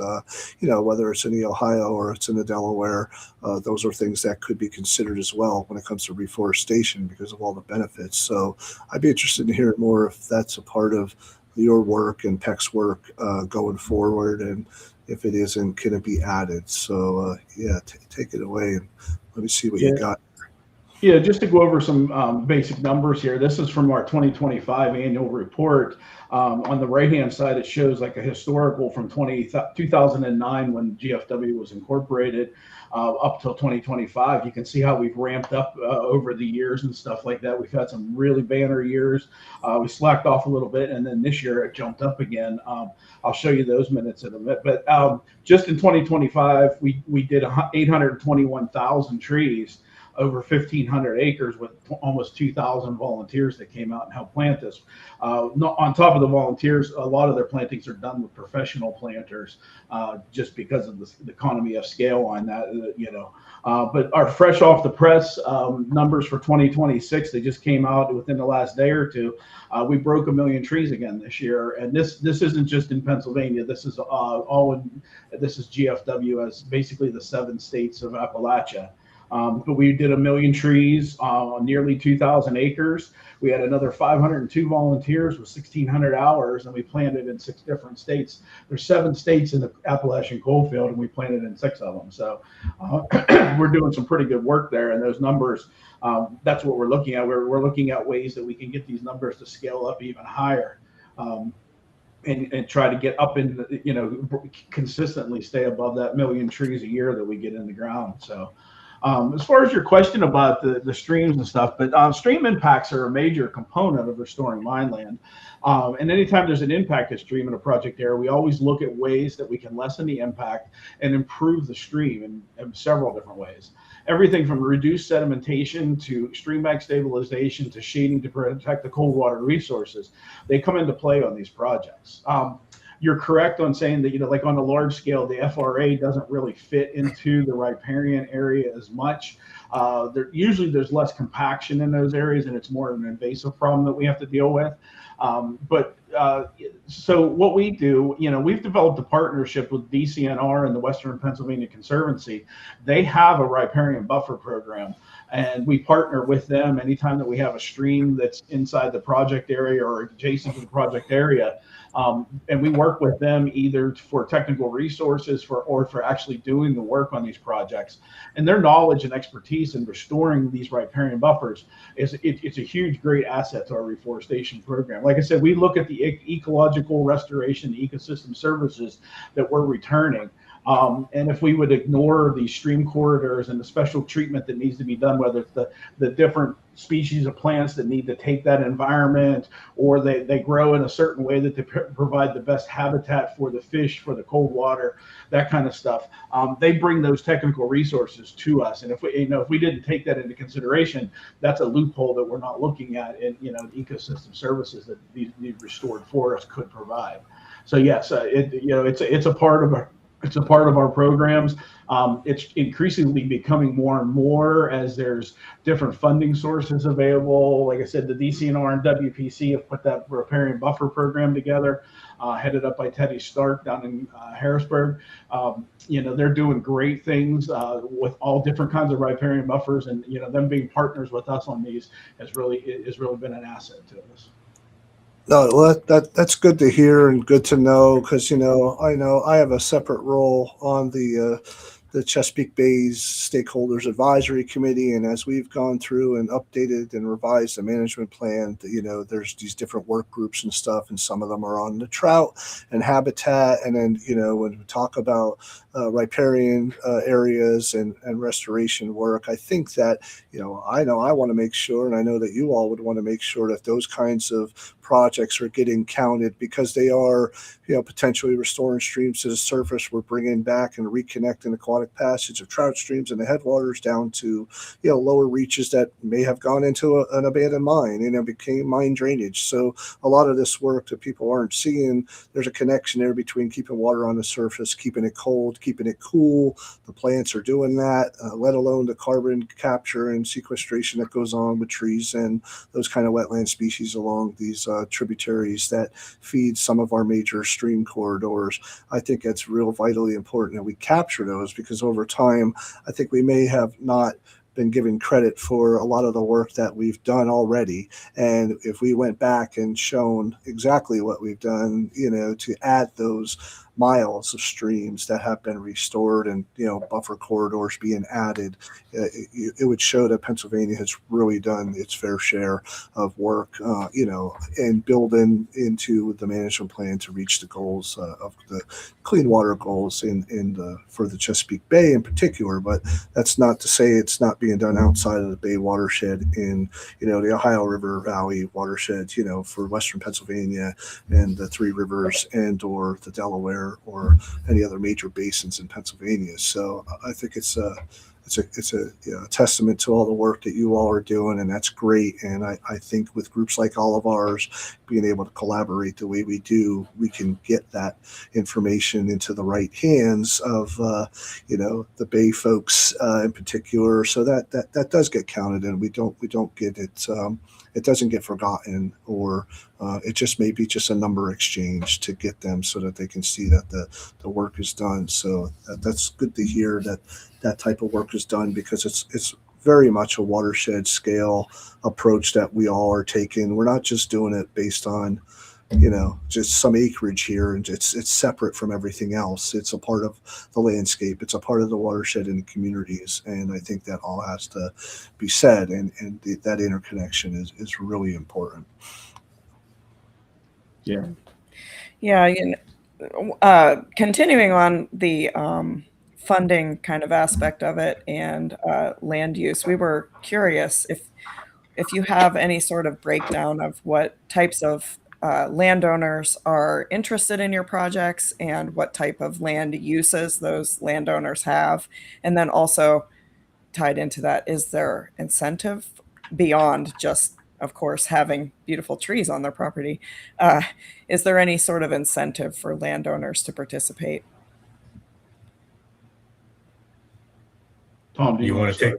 whether it's in the Ohio or it's in the Delaware, those are things that could be considered as well when it comes to reforestation because of all the benefits. So I'd be interested in hearing more if that's a part of your work and PEC's work going forward. And if it isn't, can it be added? So, take it away and let me see what you got. Yeah, just to go over some basic numbers here. This is from our 2025 annual report. On the right-hand side, it shows like a historical from 2009 when GFW was incorporated up till 2025. You can see how we've ramped up over the years and stuff like that. We've had some really banner years. We slacked off a little bit, and then this year it jumped up again. I'll show you those minutes in a bit. But just in 2025, we did 821,000 trees. over 1,500 acres with almost 2,000 volunteers that came out and helped plant this. On top of the volunteers, a lot of their plantings are done with professional planters, just because of the economy of scale on that, but our fresh off the press numbers for 2026, they just came out within the last day or two. We broke 1 million trees again this year, and this isn't just in Pennsylvania. This is this is GFW, as basically the 7 states of Appalachia. But we did 1 million trees on nearly 2,000 acres. We had another 502 volunteers with 1,600 hours, and we planted in 6 different states. There's 7 states in the Appalachian coalfield, and we planted in 6 of them. So we're doing some pretty good work there, and those numbers, that's what we're looking at. We're looking at ways that we can get these numbers to scale up even higher. And try to get up in, consistently stay above that 1 million trees a year that we get in the ground. So as far as your question about the streams and stuff, but stream impacts are a major component of restoring mineland. And anytime there's an impacted stream in a project area, we always look at ways that we can lessen the impact and improve the stream in several different ways. Everything from reduced sedimentation to stream bank stabilization to shading to protect the cold water resources, they come into play on these projects. You're correct on saying that, like on a large scale, the FRA doesn't really fit into the riparian area as much. Usually there's less compaction in those areas, and it's more of an invasive problem that we have to deal with. So what we do, we've developed a partnership with DCNR and the Western Pennsylvania Conservancy. They have a riparian buffer program, and we partner with them anytime that we have a stream that's inside the project area or adjacent to the project area. And we work with them either for technical resources or for actually doing the work on these projects. And their knowledge and expertise in restoring these riparian buffers it's a huge, great asset to our reforestation program. Like I said, we look at the ecological restoration, the ecosystem services that we're returning. And if we would ignore these stream corridors and the special treatment that needs to be done, whether it's the different species of plants that need to take that environment, or they grow in a certain way that they provide the best habitat for the fish, for the cold water, that kind of stuff, they bring those technical resources to us. And if we didn't take that into consideration, that's a loophole that we're not looking at in the ecosystem services that these restored forests could provide. So yes, it's a part of our programs. It's increasingly becoming more and more as there's different funding sources available. Like I said, the DCNR and WPC have put that riparian buffer program together, headed up by Teddy Stark down in Harrisburg. They're doing great things with all different kinds of riparian buffers, and them being partners with us on these has really been an asset to us. No, well, that's good to hear and good to know, because I know I have a separate role on the Chesapeake Bay's Stakeholders Advisory Committee, and as we've gone through and updated and revised the management plan, there's these different work groups and stuff, and some of them are on the trout and habitat, and then when we talk about riparian areas and restoration work, I think that I want to make sure, and I know that you all would want to make sure that those kinds of projects are getting counted, because they are potentially restoring streams to the surface. We're bringing back and reconnecting aquatic passage of trout streams and the headwaters down to lower reaches that may have gone into an abandoned mine, became mine drainage. So a lot of this work that people aren't seeing, there's a connection there between keeping water on the surface, keeping it cold, keeping it cool. The plants are doing that, let alone the carbon capture and sequestration that goes on with trees and those kind of wetland species along these tributaries that feed some of our major stream corridors. I think it's real vitally important that we capture those, because over time, I think we may have not been given credit for a lot of the work that we've done already. And if we went back and shown exactly what we've done, to add those miles of streams that have been restored and buffer corridors being added, it would show that Pennsylvania has really done its fair share of work, and building into the management plan to reach the goals of the clean water goals for the Chesapeake Bay in particular. But that's not to say it's not being done outside of the Bay watershed in the Ohio River Valley watershed, for Western Pennsylvania and the Three Rivers and/or the Delaware or any other major basins in Pennsylvania. So I think it's it's a testament to all the work that you all are doing, and that's great. And I think with groups like all of ours, being able to collaborate the way we do, we can get that information into the right hands of the Bay folks in particular, so that does get counted, and we don't get it. It doesn't get forgotten, or it just may be just a number exchange to get them so that they can see that the work is done. So that's good to hear that type of work is done, because it's very much a watershed scale approach that we all are taking. We're not just doing it based on just some acreage here, and it's separate from everything else. It's a part of the landscape. It's a part of the watershed and the communities. And I think that all has to be said. And that interconnection is really important. Yeah. Yeah. Continuing on the funding kind of aspect of it and land use, we were curious if you have any sort of breakdown of what types of landowners are interested in your projects and what type of land uses those landowners have. And then also tied into that, is there incentive beyond just, of course, having beautiful trees on their property? Is there any sort of incentive for landowners to participate? Tom, do you want to take?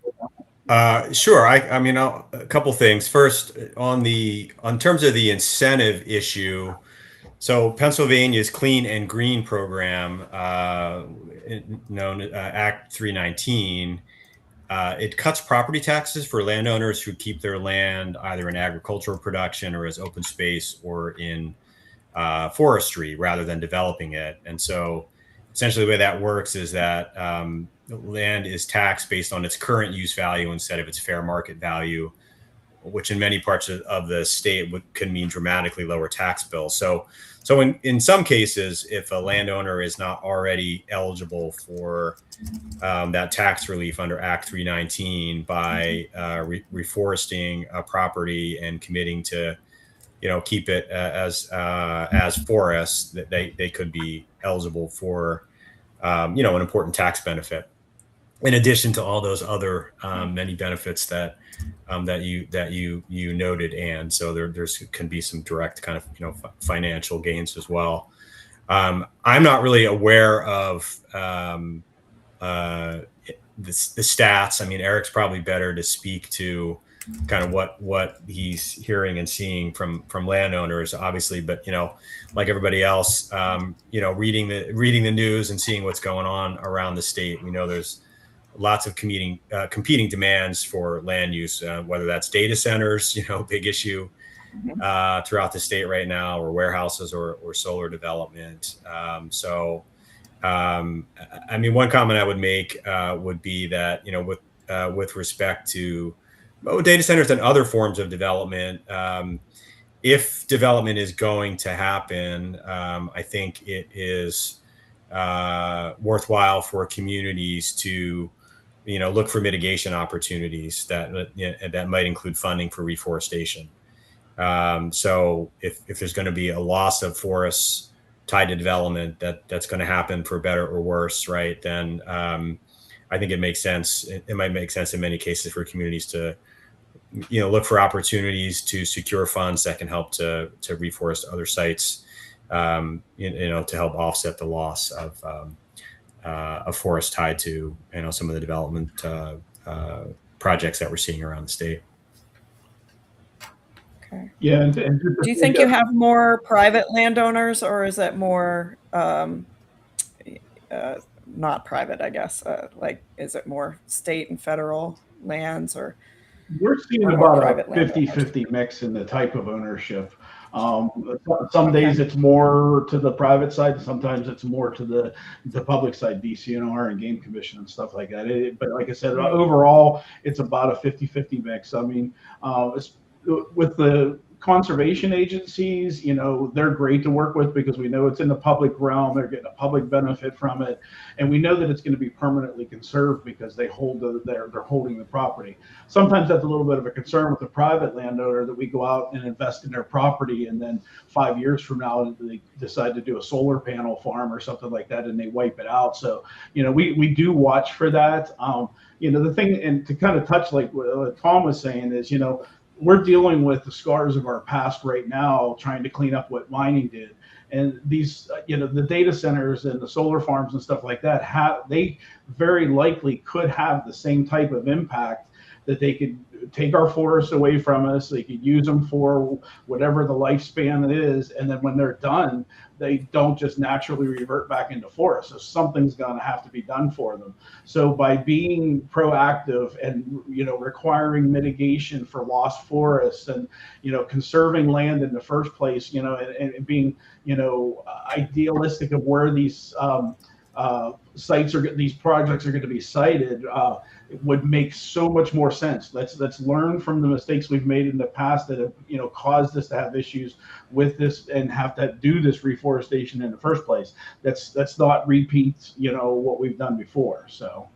Sure. I mean, a couple things. First, on terms of the incentive issue, so Pennsylvania's Clean and Green program, known as Act 319, it cuts property taxes for landowners who keep their land either in agricultural production or as open space or in forestry rather than developing it. And so essentially the way that works is that land is taxed based on its current use value instead of its fair market value, which in many parts of the state can mean dramatically lower tax bills. So in some cases, if a landowner is not already eligible for that tax relief under Act 319 by reforesting a property and committing to keep it as forests, that they could be eligible for an important tax benefit, in addition to all those other many benefits that you noted. And so there's can be some direct kind of financial gains as well. I'm not really aware of the stats. I mean, Eric's probably better to speak to kind of what he's hearing and seeing from landowners, obviously, but like everybody else, reading the news and seeing what's going on around the state, we know there's lots of competing demands for land use, whether that's data centers, big issue throughout the state right now, or warehouses or solar development. I mean, one comment I would make would be that, with respect to data centers and other forms of development, if development is going to happen, I think it is worthwhile for communities to look for mitigation opportunities that might include funding for reforestation. So if there's going to be a loss of forests tied to development that's going to happen for better or worse, right, then I think it makes sense. It might make sense in many cases for communities to look for opportunities to secure funds that can help to reforest other sites, to help offset the loss of forest tied to some of the development projects that we're seeing around the state. Okay. Yeah. And do you think you have more private landowners, or is it more not private, I guess? Is it more state and federal lands, or? We're seeing about a 50-50 mix in the type of ownership. Some days it's more to the private side. Sometimes it's more to the public side, DCNR and Game Commission and stuff like that. But like I said, overall, it's about a 50-50 mix. I mean, with the conservation agencies, they're great to work with because we know it's in the public realm. They're getting a public benefit from it, and we know that it's going to be permanently conserved because they're holding the property. Sometimes that's a little bit of a concern with the private landowner, that we go out and invest in their property, and then 5 years from now they decide to do a solar panel farm or something like that, and they wipe it out. So we do watch for that. The thing, and to kind of touch like what Tom was saying, is we're dealing with the scars of our past right now, trying to clean up what mining did. And these, the data centers and the solar farms and stuff like that, they very likely could have the same type of impact, that they could take our forests away from us. They could use them for whatever the lifespan is. And then when they're done, they don't just naturally revert back into forest. So something's going to have to be done for them. So by being proactive and, requiring mitigation for lost forests, and, conserving land in the first place, and being, idealistic of where these these projects are going to be sited, it would make so much more sense. Let's learn from the mistakes we've made in the past that have caused us to have issues with this and have to do this reforestation in the first place. Let's not repeat what we've done before. So.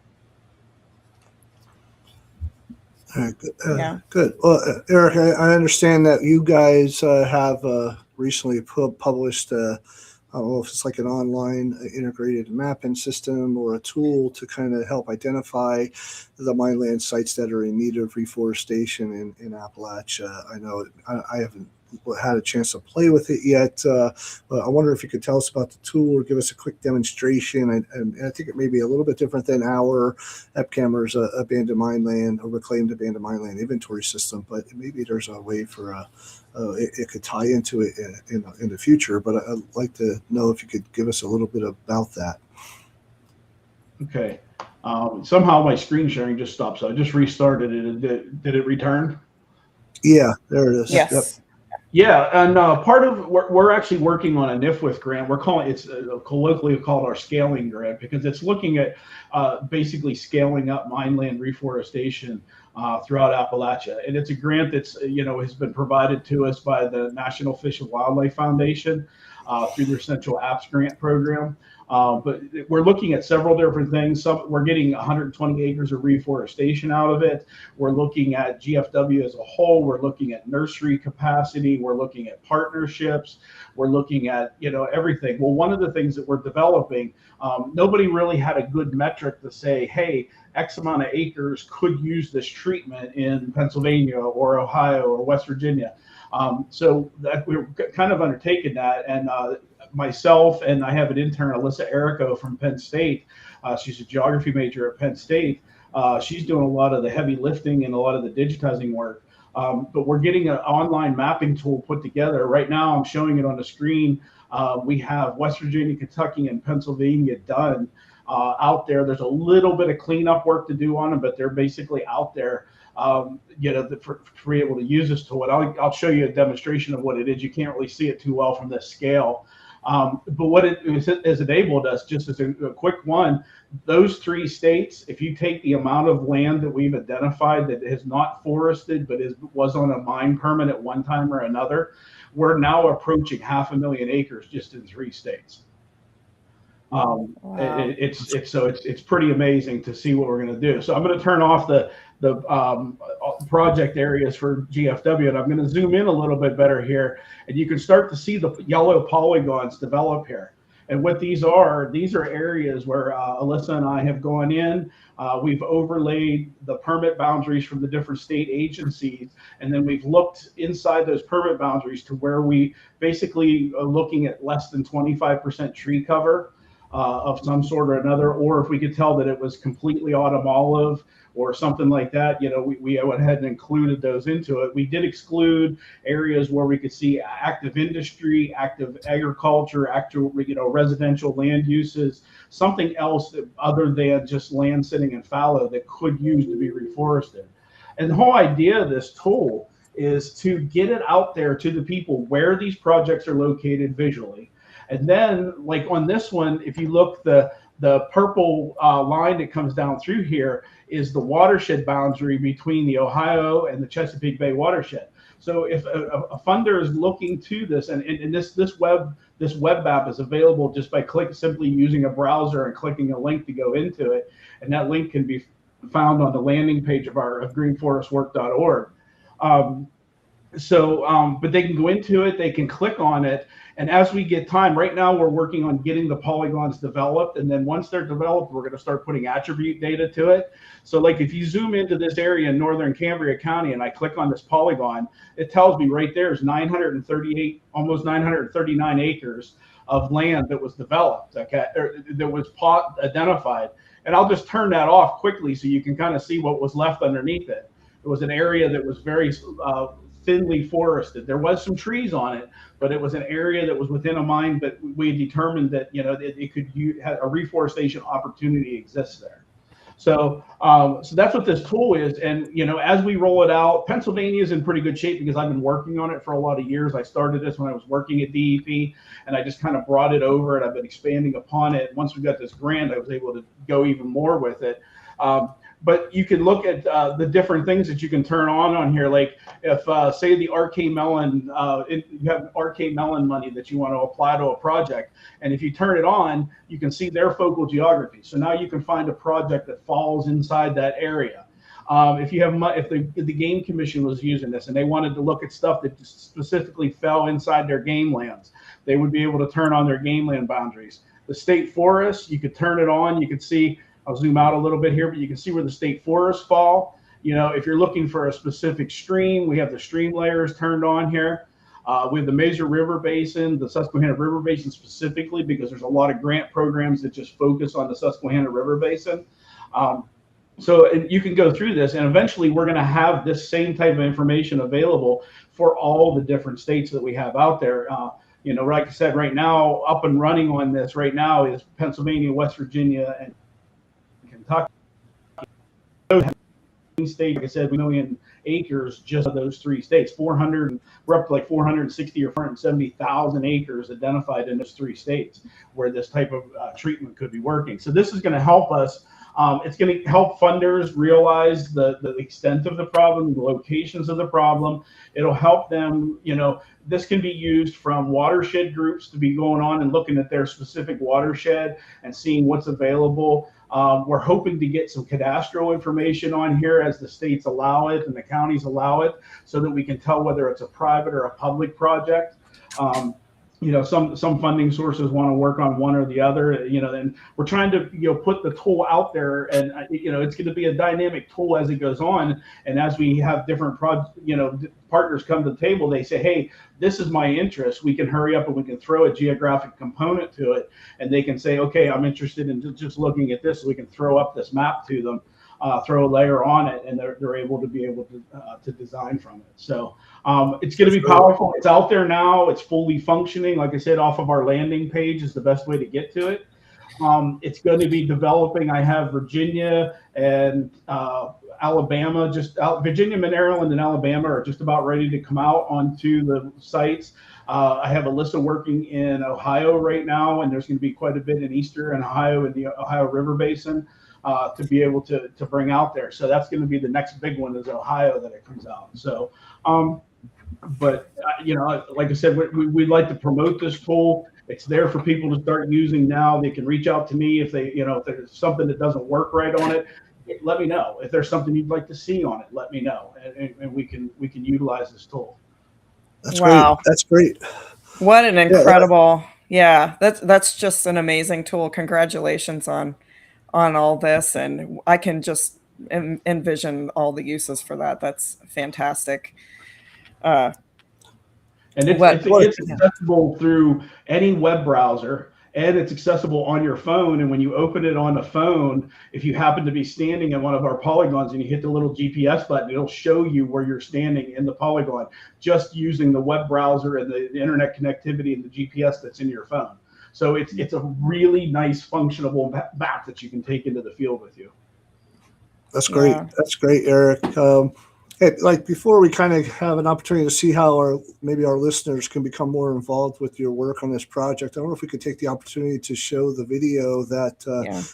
All right, good. Yeah. Good. Well, Eric, I understand that you guys have recently published. I don't know if it's like an online integrated mapping system or a tool to kind of help identify the mineland sites that are in need of reforestation in Appalachia. I know I haven't had a chance to play with it yet, but I wonder if you could tell us about the tool or give us a quick demonstration. And I think it may be a little bit different than our EPCAMR's abandoned mineland or reclaimed abandoned mineland inventory system, but maybe there's a way for it could tie into it in the future. But I'd like to know if you could give us a little bit about that. Okay. Somehow my screen sharing just stopped, so I just restarted it. Did it return? Yeah, there it is. Yes. Yep. Yeah, and part of we're actually working on a NIFWIF grant. We're calling it's colloquially called our scaling grant, because it's looking at basically scaling up mineland reforestation throughout Appalachia. And it's a grant that's has been provided to us by the National Fish and Wildlife Foundation through their Central Apps Grant program. But we're looking at several different things. We're getting 120 acres of reforestation out of it. We're looking at GFW as a whole. We're looking at nursery capacity. We're looking at partnerships. We're looking at everything. Well, one of the things that we're developing, nobody really had a good metric to say, hey, X amount of acres could use this treatment in Pennsylvania or Ohio or West Virginia. So that we're kind of undertaking that, and myself and I have an intern, Alyssa Errico from Penn State. She's a geography major at Penn State. She's doing a lot of the heavy lifting and a lot of the digitizing work. But we're getting an online mapping tool put together. Right now, I'm showing it on the screen. We have West Virginia, Kentucky, and Pennsylvania done out there. There's a little bit of cleanup work to do on them, but they're basically out there. For be able to use this tool. And I'll show you a demonstration of what it is. You can't really see it too well from this scale. But what it has enabled us, just as a quick one, those 3 states, if you take the amount of land that we've identified that is not forested but was on a mine permit at one time or another, we're now approaching 500,000 acres just in 3 states. Wow. It's pretty amazing to see what we're going to do. So I'm going to turn off the project areas for GFW, and I'm going to zoom in a little bit better here, and you can start to see the yellow polygons develop here. And what these are areas where Alyssa and I have gone in. We've overlaid the permit boundaries from the different state agencies, and then we've looked inside those permit boundaries to where we basically are looking at less than 25% tree cover of some sort or another, or if we could tell that it was completely autumn olive or something like that, we went ahead and included those into it. We did exclude areas where we could see active industry, active agriculture, active residential land uses, something else other than just land sitting in fallow that could use to be reforested. And the whole idea of this tool is to get it out there to the people where these projects are located visually. And then, like on this one, if you look, the purple line that comes down through here is the watershed boundary between the Ohio and the Chesapeake Bay watershed. So if a funder is looking to this, and this web app is available just by simply using a browser and clicking a link to go into it, and that link can be found on the landing page of greenforestwork.org. But they can go into it, they can click on it, and as we get time, right now we're working on getting the polygons developed, and then once they're developed, we're going to start putting attribute data to it. So like if you zoom into this area in northern Cambria County and I click on this polygon, it tells me right there is 938, almost 939 acres of land that was developed, okay, or that was identified. And I'll just turn that off quickly so you can kind of see what was left underneath it. It was an area that was very thinly forested. There was some trees on it, but it was an area that was within a mine, but we determined that, you know, it could have a reforestation opportunity exists there. So so that's what this tool is. And, you know, as we roll it out, Pennsylvania is in pretty good shape because I've been working on it for a lot of years. I started this when I was working at DEP, and I just kind of brought it over, and I've been expanding upon it. Once we got this grant, I was able to go even more with it. But you can look at the different things that you can turn on here. Like if, say, the RK Mellon, you have RK Mellon money that you want to apply to a project. And if you turn it on, you can see their focal geography. So now you can find a project that falls inside that area. If you have, if the Game Commission was using this and they wanted to look at stuff that specifically fell inside their game lands, they would be able to turn on their game land boundaries. The state forest, you could turn it on. You could see, I'll zoom out a little bit here, but you can see where the state forests fall. You know, if you're looking for a specific stream, we have the stream layers turned on here. We have the major river basin, the Susquehanna River Basin specifically, because there's a lot of grant programs that just focus on the Susquehanna River Basin. So you can go through this, and eventually we're going to have this same type of information available for all the different states that we have out there. You know, like I said, right now, up and running on this right now is Pennsylvania, West Virginia, and Kentucky. State, like I said, 1 million acres just of those 3 states. 400, we're up to like 460 or 470,000 acres identified in those 3 states where this type of treatment could be working. So this is going to help us. It's going to help funders realize the extent of the problem, the locations of the problem. It'll help them, you know, this can be used from watershed groups to be going on and looking at their specific watershed and seeing what's available. We're hoping to get some cadastral information on here as the states allow it and the counties allow it, so that we can tell whether it's a private or a public project. You know, some funding sources want to work on one or the other, you know, and we're trying to, you know, put the tool out there, and, you know, it's going to be a dynamic tool as it goes on. And as we have different partners come to the table, they say, hey, this is my interest. We can hurry up and we can throw a geographic component to it. And they can say, okay, I'm interested in just looking at this. So we can throw up this map to them, throw a layer on it, and they're able to design from it. So it's going to be powerful. It's out there now. It's fully functioning. Like I said, off of our landing page is the best way to get to it. It's going to be developing. I have Virginia and Alabama, Virginia, Maryland, and Alabama are just about ready to come out onto the sites. I have Alyssa working in Ohio right now, and there's going to be quite a bit in Eastern Ohio in the Ohio River Basin to be able to bring out there. So that's going to be the next big one, is Ohio, that it comes out. So, but you know, like I said, we'd like to promote this tool. It's there for people to start using now. They can reach out to me if they, you know, if there's something that doesn't work right on it. Let me know. If there's something you'd like to see on it, let me know, and we can utilize this tool. That's wow. Great. That's great. What an incredible, that's just an amazing tool. Congratulations on all this, and I can just envision all the uses for that. That's fantastic. And it's accessible through any web browser, and it's accessible on your phone. And when you open it on the phone, if you happen to be standing in one of our polygons and you hit the little GPS button, it'll show you where you're standing in the polygon, just using the web browser and the internet connectivity and the GPS that's in your phone. So it's a really nice functional map that you can take into the field with you. That's great. Yeah. That's great, Eric. Hey, like, before we kind of have an opportunity to see how maybe our listeners can become more involved with your work on this project, I wonder if we could take the opportunity to show the video that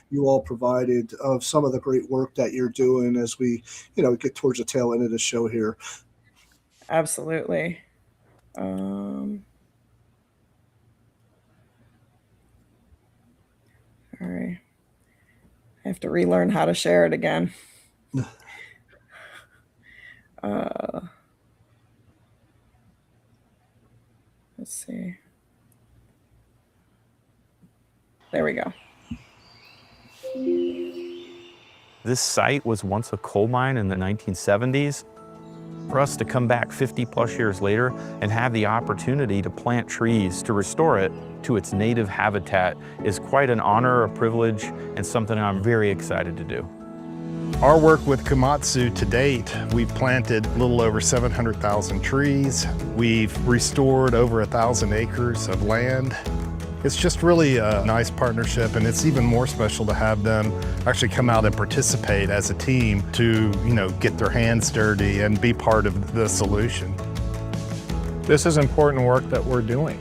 you all provided of some of the great work that you're doing as we, you know, get towards the tail end of the show here. Absolutely. All right. I have to relearn how to share it again. Let's see. There we go. This site was once a coal mine in the 1970s. For us to come back 50 plus years later and have the opportunity to plant trees to restore it to its native habitat is quite an honor, a privilege, and something I'm very excited to do. Our work with Komatsu to date, we've planted a little over 700,000 trees. We've restored over 1,000 acres of land. It's just really a nice partnership, and it's even more special to have them actually come out and participate as a team to, get their hands dirty and be part of the solution. This is important work that we're doing.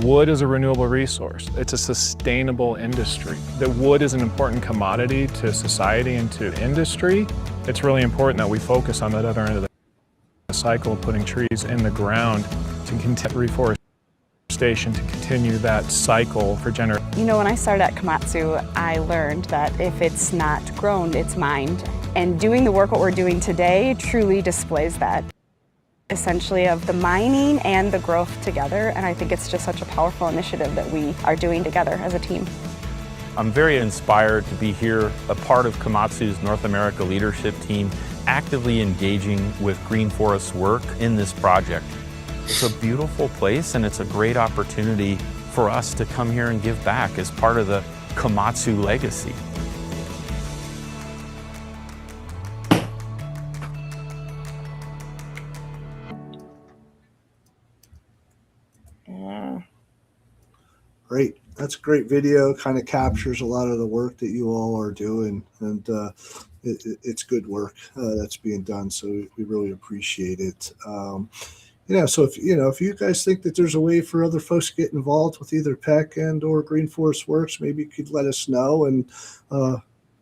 Wood is a renewable resource. It's a sustainable industry. That wood is an important commodity to society and to industry. It's really important that we focus on that other end of the cycle of putting trees in the ground to continue reforestation, to continue that cycle for generations. When I started at Komatsu, I learned that if it's not grown, it's mined. And doing the work what we're doing today truly displays that. Essentially of the mining and the growth together, and I think it's just such a powerful initiative that we are doing together as a team. I'm very inspired to be here, a part of Komatsu's North America leadership team, actively engaging with Green Forest's work in this project. It's a beautiful place, and it's a great opportunity for us to come here and give back as part of the Komatsu legacy. Great. That's a great video. Kind of captures a lot of the work that you all are doing, and it's good work that's being done. So we really appreciate it. So if you guys think that there's a way for other folks to get involved with either PEC and or Green Forest Works, maybe you could let us know, and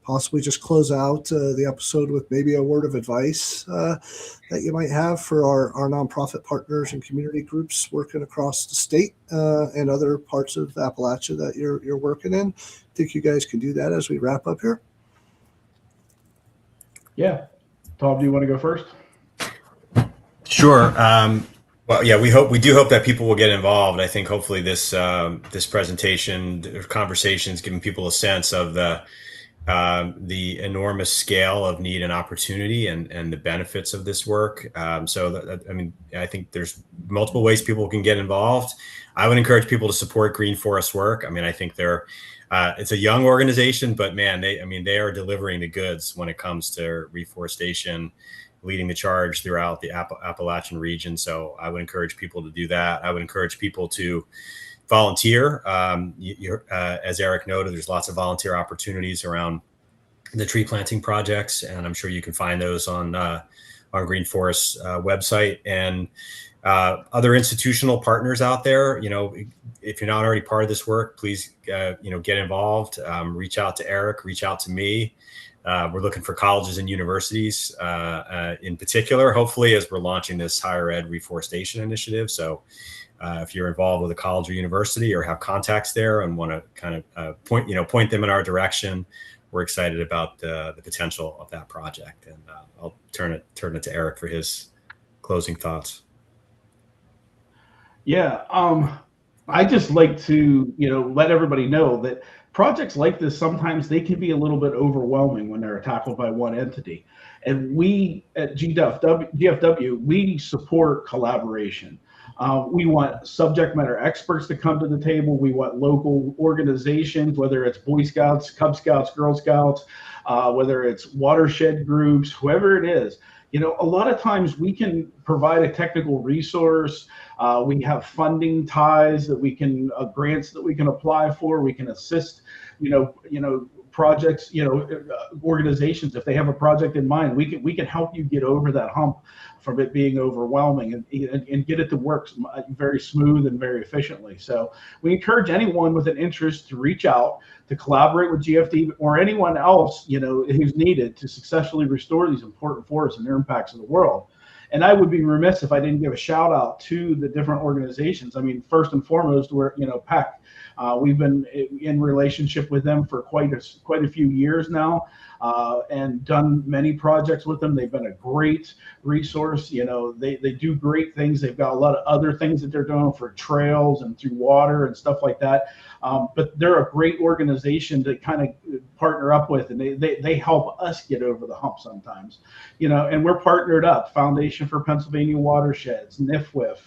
possibly just close out the episode with maybe a word of advice that you might have for our nonprofit partners and community groups working across the state and other parts of Appalachia that you're working in. Think you guys can do that as we wrap up here? Yeah. Tom, do you want to go first? Sure. Well, yeah, we do hope that people will get involved. I think hopefully this presentation, conversations, giving people a sense of the enormous scale of need and opportunity and the benefits of this work. I think there's multiple ways people can get involved. I would encourage people to support Green Forest work. I think it's a young organization, but man, they are delivering the goods when it comes to reforestation, leading the charge throughout the Appalachian region. So I would encourage people to do that. I would encourage people to volunteer. As Eric noted, there's lots of volunteer opportunities around the tree planting projects, and I'm sure you can find those on Green Forest's website. And other institutional partners out there, if you're not already part of this work, please get involved. Reach out to Eric, reach out to me. We're looking for colleges and universities in particular, hopefully, as we're launching this higher ed reforestation initiative. So if you're involved with a college or university or have contacts there and want to kind of point them in our direction, we're excited about the potential of that project. And I'll turn it to Eric for his closing thoughts. Yeah, I just like to let everybody know that projects like this, sometimes they can be a little bit overwhelming when they're tackled by one entity. And we at GFW, we support collaboration. We want subject matter experts to come to the table. We want local organizations, whether it's Boy Scouts, Cub Scouts, Girl Scouts, whether it's watershed groups, whoever it is. A lot of times we can provide a technical resource. We have funding ties that we can, grants that we can apply for. We can assist, projects, organizations. If they have a project in mind, we can help you get over that hump from it being overwhelming and get it to work very smooth and very efficiently. So we encourage anyone with an interest to reach out, to collaborate with GFD or anyone else, who's needed to successfully restore these important forests and their impacts in the world. And I would be remiss if I didn't give a shout out to the different organizations. I mean, first and foremost, we're, PEC. We've been in relationship with them for quite a few years now, and done many projects with them. They've been a great resource. They do great things. They've got a lot of other things that they're doing for trails and through water and stuff like that. But they're a great organization to kind of partner up with, and they help us get over the hump sometimes. And we're partnered up. Foundation for Pennsylvania Watersheds, NIFWIF.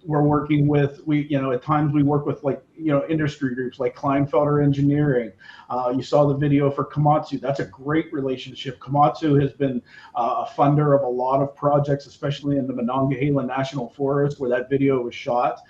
We're working with, at times we work with industry groups like Kleinfelder Engineering. You saw the video for Komatsu. That's a great relationship. Komatsu has been a funder of a lot of projects, especially in the Monongahela National Forest where that video was shot.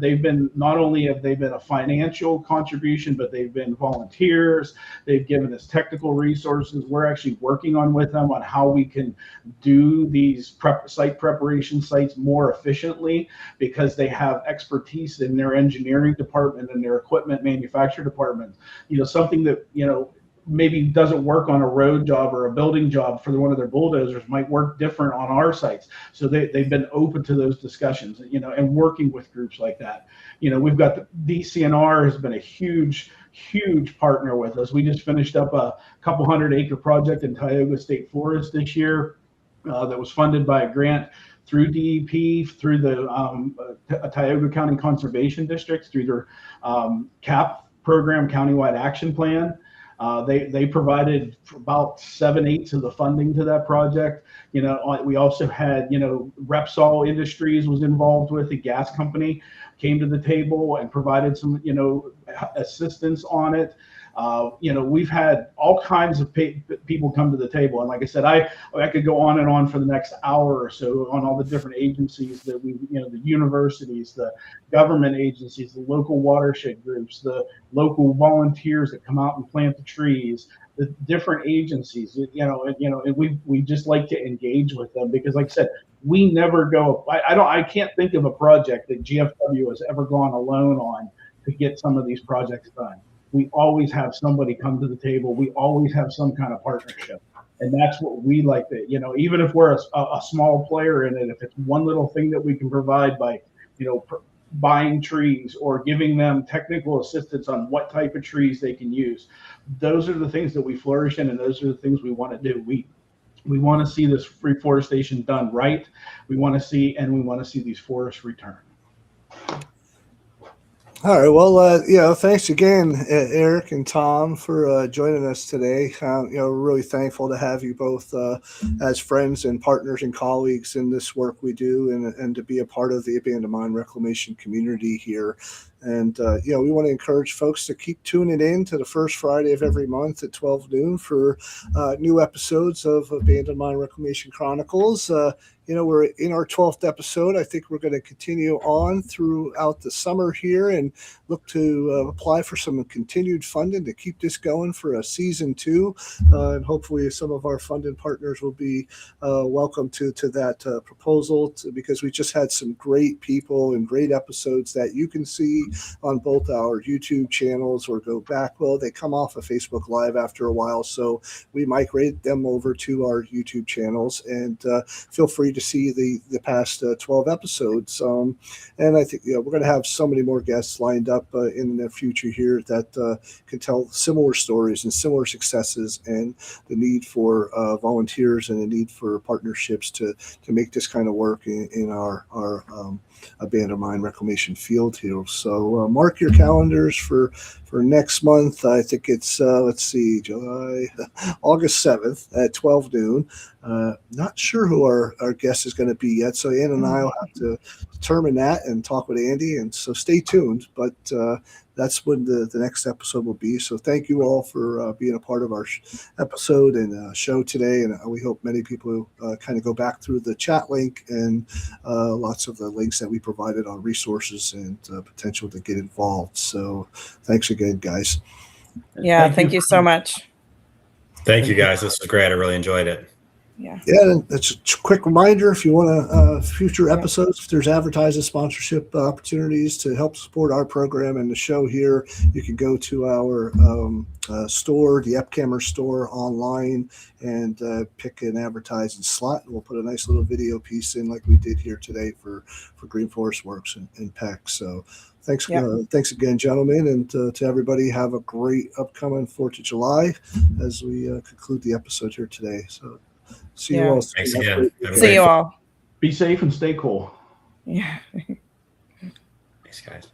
They've been, not only have they been a financial contribution, but they've been volunteers. They've given us technical resources. We're actually working with them on how we can do these site preparation sites more efficiently, because they have expertise in their engineering department and their equipment manufacture department. Something that, maybe doesn't work on a road job or a building job for one of their bulldozers might work different on our sites. So they've been open to those discussions, and working with groups like that. We've got the DCNR has been a huge partner with us. We just finished up a couple 100-acre project in Tioga State Forest this year that was funded by a grant through DEP, through the Tioga County Conservation District, through their CAP program, Countywide Action Plan. They provided about 7/8 of the funding to that project. We also had, Repsol Industries was involved with, the gas company came to the table and provided some, assistance on it. We've had all kinds of people come to the table. And like I said, I could go on and on for the next hour or so on all the different agencies that we, the universities, the government agencies, the local watershed groups, the local volunteers that come out and plant the trees, the different agencies, and we just like to engage with them, because like I said, we never go, I can't think of a project that GFW has ever gone alone on to get some of these projects done. We always have somebody come to the table. We always have some kind of partnership. And that's what we like to, even if we're a small player in it, if it's one little thing that we can provide by, buying trees or giving them technical assistance on what type of trees they can use, those are the things that we flourish in, and those are the things we want to do. We want to see this reforestation done right. We want to see these forests return. All right. Well, thanks again, Eric and Tom, for joining us today. We're really thankful to have you both as friends and partners and colleagues in this work we do, and to be a part of the abandoned mine reclamation community here. And, we want to encourage folks to keep tuning in to the first Friday of every month at 12 noon for new episodes of Abandoned Mine Reclamation Chronicles. We're in our 12th episode. I think we're going to continue on throughout the summer here and look to apply for some continued funding to keep this going for a season 2. And hopefully some of our funding partners will be welcome to that proposal, because we just had some great people and great episodes that you can see on both our YouTube channels or go back. Well, they come off of Facebook Live after a while, so we migrate them over to our YouTube channels, and feel free to see the past 12 episodes. And I think we're going to have so many more guests lined up in the future here that can tell similar stories and similar successes, and the need for volunteers and the need for partnerships to make this kind of work in our abandoned mine reclamation field here. So mark your calendars for next month. I think it's August 7th at 12 noon. Not sure who our guest is going to be yet, so Ann and I will have to determine that and talk with Andy, and so stay tuned. But that's when the next episode will be. So thank you all for being a part of our episode and show today, and we hope many people kind of go back through the chat link and lots of the links that we provided on resources and potential to get involved. So thanks again, guys. Yeah, thank you so much. Thank you, guys. This was great. I really enjoyed it. Yeah. Yeah, and that's a quick reminder if you want to future episodes, if there's advertising sponsorship opportunities to help support our program and the show here, you can go to our store, the Epcamer store online, and pick an advertising slot, and we'll put a nice little video piece in like we did here today for Green Forest Works and PEC. So thanks, thanks again, gentlemen, and to everybody. Have a great upcoming 4th of July as we conclude the episode here today. So. See you all. Thanks again. See you all. Be safe and stay cool. Yeah. Thanks, guys.